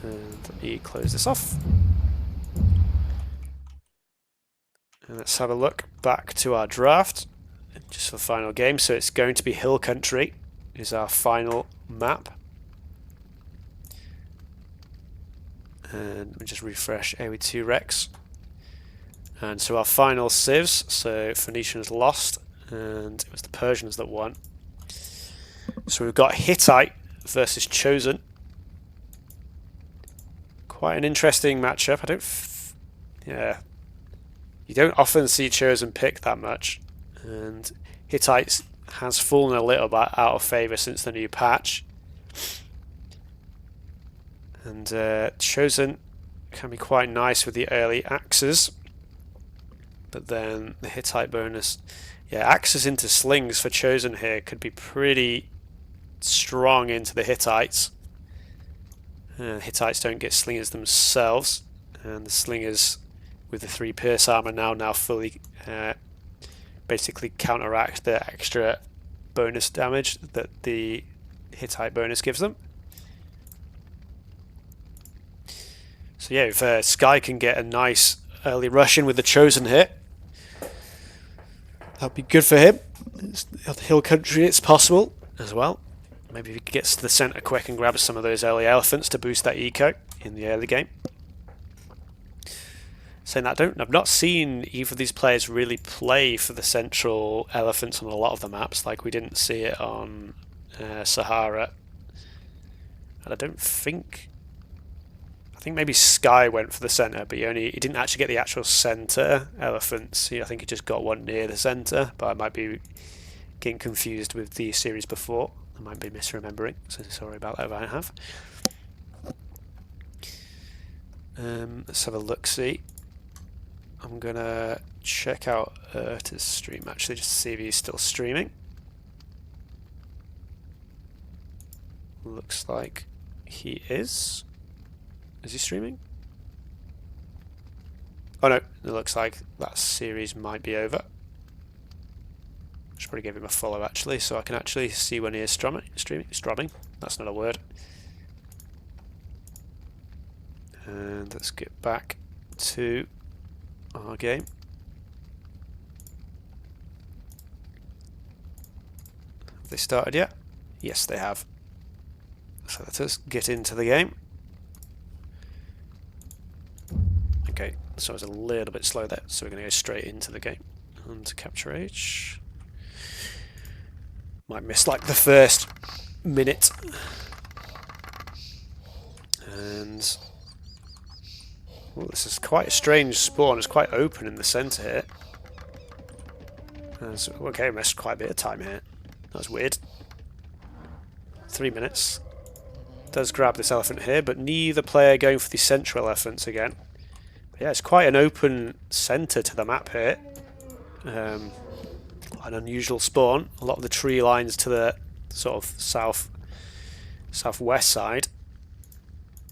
And let me close this off. And let's have a look back to our draft, just for the final game. So it's going to be Hill Country, is our final map. And we just refresh AOE2 Rex. And so our final civs, so Phoenicians lost, and it was the Persians that won. So we've got Hittite versus Chosen. Quite an interesting matchup. Yeah. You don't often see Chosen pick that much, and Hittite has fallen a little bit out of favour since the new patch. And Chosen can be quite nice with the early axes, but then the Hittite bonus, yeah, axes into slings for Chosen here could be pretty strong into the Hittites. Hittites don't get slingers themselves, and the slingers with the 3 pierce armor now fully basically counteract the extra bonus damage that the Hittite bonus gives them. So yeah, if Sky can get a nice early rush in with the Chosen hit, that'd be good for him. It's the hill country, it's possible as well. Maybe if he gets to the centre quick and grabs some of those early elephants to boost that eco in the early game. Saying that, I've not seen either of these players really play for the central elephants on a lot of the maps. Like we didn't see it on Sahara, and I think maybe Sky went for the centre, but he didn't actually get the actual centre elephants. I think he just got one near the centre, but I might be getting confused with the series before. I might be misremembering, so sorry about that if I have. Let's have a look-see. I'm going to check out Erta's stream actually, just to see if he's still streaming. Looks like he is. Is he streaming? Oh no, it looks like that series might be over. I should probably give him a follow actually, so I can actually see when he is streaming. That's not a word. And let's get back to our game. Have they started yet? Yes, they have. So let us get into the game. Okay, so I was a little bit slow there, so we're going to go straight into the game. And capture age. Might miss like the first minute. And well, this is quite a strange spawn. It's quite open in the centre here. So, okay, I missed quite a bit of time here. That was weird. 3 minutes. Does grab this elephant here, but neither player going for the central elephants again. But yeah, it's quite an open centre to the map here. An unusual spawn. A lot of the tree lines to the sort of southwest side.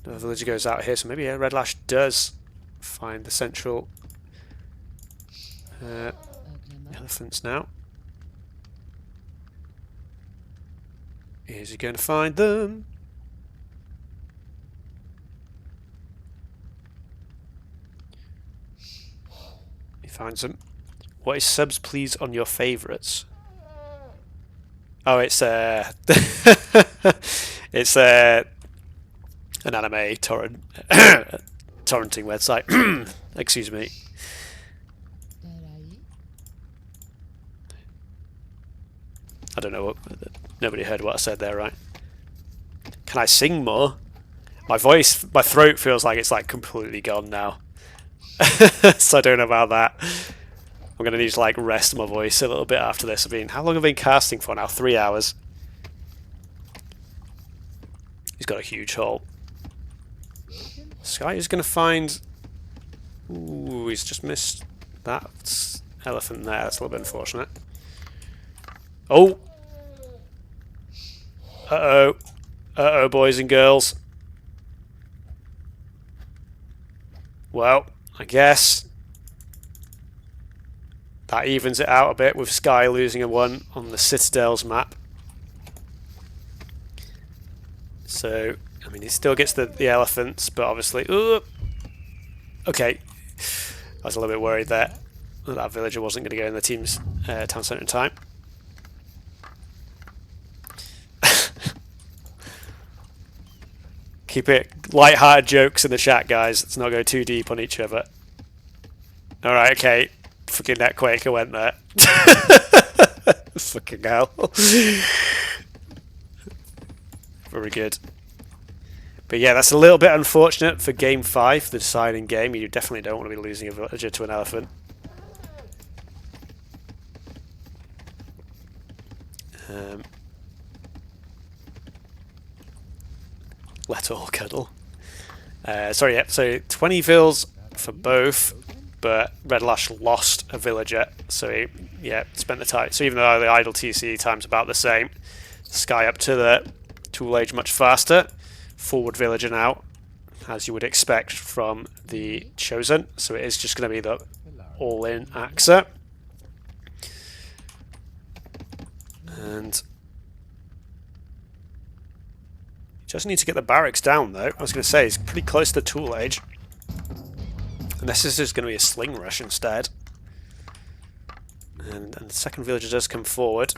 The villager goes out here, so maybe Redlash does find the central elephants now. Is he going to find them? He finds them. What is subs please on your favourites? Oh, it's it's an anime torrenting website. Excuse me. I don't know what. Nobody heard what I said there, right? Can I sing more? My throat feels like it's like completely gone now. So I don't know about that. I'm gonna need to like rest my voice a little bit after this. How long have I been casting for now? 3 hours. He's got a huge hole. Sky is gonna find. Ooh, he's just missed that elephant there. That's a little bit unfortunate. Oh. Uh-oh. Uh-oh, boys and girls. Well, I guess that evens it out a bit with Sky losing a 1 on the Citadel's map. So, I mean, he still gets the elephants, but obviously... Ooh, okay. I was a little bit worried there that villager wasn't going to go in the team's town centre in time. Keep it light-hearted jokes in the chat, guys. Let's not go too deep on each other. Alright, okay. Fucking that quick, I went there. Fucking hell. Very good. But yeah, that's a little bit unfortunate for Game 5, the deciding game. You definitely don't want to be losing a villager to an elephant. Let all cuddle. Sorry, yeah, so 20 vills for both, but Redlash lost a villager, so he, yeah, spent the time. So even though the idle TC time's about the same, Sky up to the tool age much faster. Forward villager now, as you would expect from the Chosen, so it is just going to be the all-in AXA. And just need to get the barracks down though. I was going to say, he's pretty close to tool age. And this is just going to be a sling rush instead. And the second villager does come forward.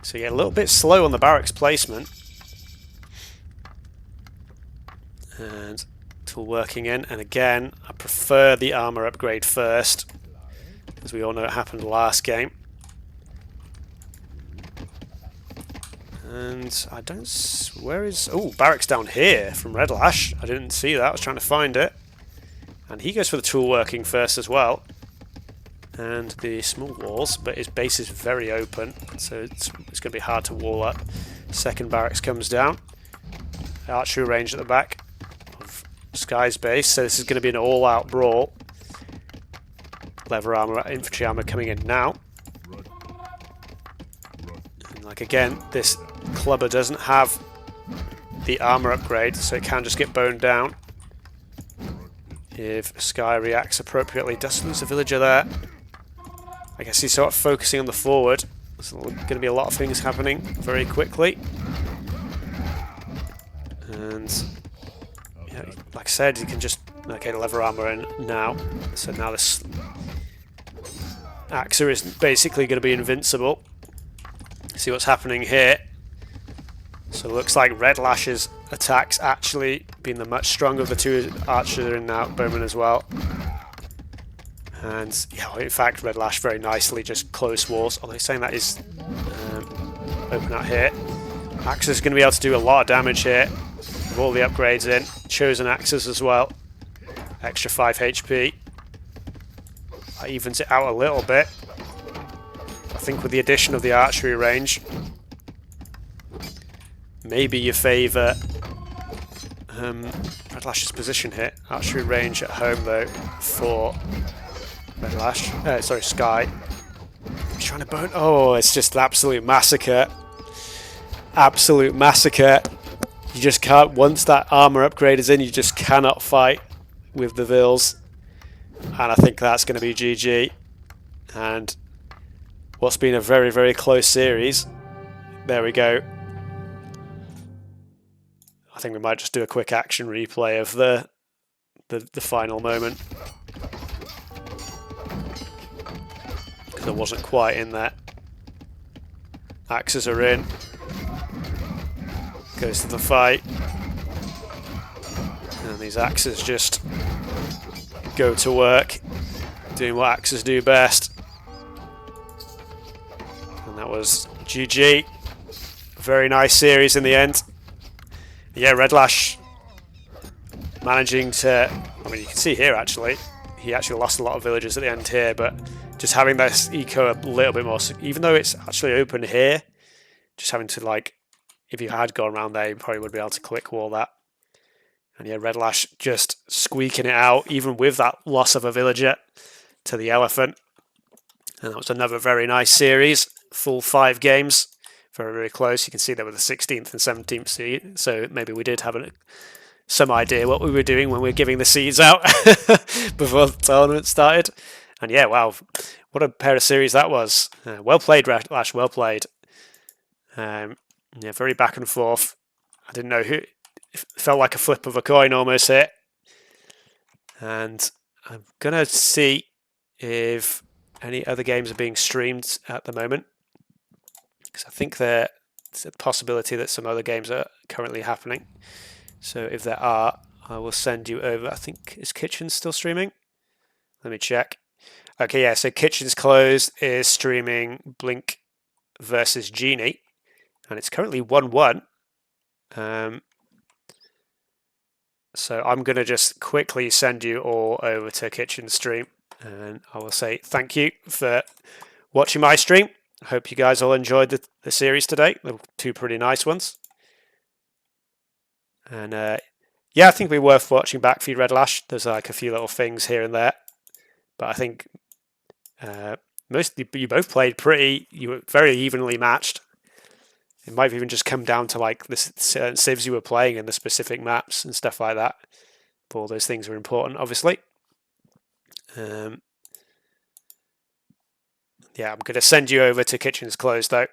So yeah, a little bit slow on the barracks placement. And tool working in. And again, I prefer the armor upgrade first, as we all know it happened last game. And I don't... Where is... Oh, barracks down here from Redlash. I didn't see that. I was trying to find it. And he goes for the tool working first as well. And the small walls, but his base is very open, so it's going to be hard to wall up. Second barracks comes down. Archery range at the back of Sky's base, so this is going to be an all-out brawl. Leather armor, infantry armor coming in now. And like again, this clubber doesn't have the armor upgrade, so it can just get boned down. If Sky reacts appropriately, does lose a villager there. I guess he's sort of focusing on the forward. There's going to be a lot of things happening very quickly. And yeah, like I said, you can just okay, leather armor in now. So now this Axa is basically going to be invincible. See what's happening here. So it looks like Redlash's attacks actually being the much stronger of the two archers are in now, bowmen as well. And yeah, in fact, Redlash very nicely just close walls. Although saying that is open out here. Axis is going to be able to do a lot of damage here with all the upgrades in. Chosen Axis as well. Extra 5 HP. That evens it out a little bit. I think with the addition of the archery range, maybe you favour Redlash's position here. Archery range at home though for Redlash. Sorry, Sky. He's trying to bone. Oh, it's just an absolute massacre. Absolute massacre. You just can't. Once that armor upgrade is in, you just cannot fight with the Vills. And I think that's going to be GG. And what's been a very, very close series. There we go. I think we might just do a quick action replay of the final moment. Because I wasn't quite in there. Axes are in. Goes to the fight. And these axes just go to work. Doing what axes do best. And that was GG. Very nice series in the end. Yeah, Redlash managing to... I mean, you can see here actually, he actually lost a lot of villagers at the end here, but just having this eco a little bit more, even though it's actually open here, just having to like, if you had gone around there, you probably would be able to click wall that. And yeah, Redlash just squeaking it out, even with that loss of a villager to the elephant. And that was another very nice series, full 5 games. Very, very close. You can see there were the 16th and 17th seed, so maybe we did have some idea what we were doing when we were giving the seeds out before the tournament started. And yeah, wow, what a pair of series that was. Well played, Redlash, well played. Yeah, very back and forth. I didn't know who. It felt like a flip of a coin almost here. And I'm going to see if any other games are being streamed at the moment. Because I think there's a possibility that some other games are currently happening. So if there are, I will send you over. I think, is Kitchen still streaming? Let me check. Okay, yeah, so Kitchen's Closed is streaming Blink versus Genie. And it's currently 1-1. So I'm going to just quickly send you all over to Kitchen's stream. And I will say thank you for watching my stream. I hope you guys all enjoyed the series today. They were 2 pretty nice ones. And yeah, I think it'll be worth watching back for you, Redlash. There's like a few little things here and there. But I think you both played you were very evenly matched. It might have even just come down to like the certain civs you were playing and the specific maps and stuff like that. But all those things were important, obviously. Yeah, I'm going to send you over to Kitchen's Closed though.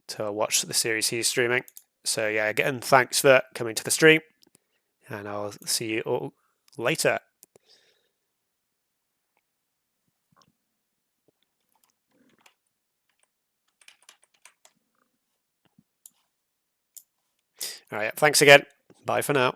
to watch the series he's streaming. So yeah, again, thanks for coming to the stream, and I'll see you all later. All right, thanks again. Bye for now.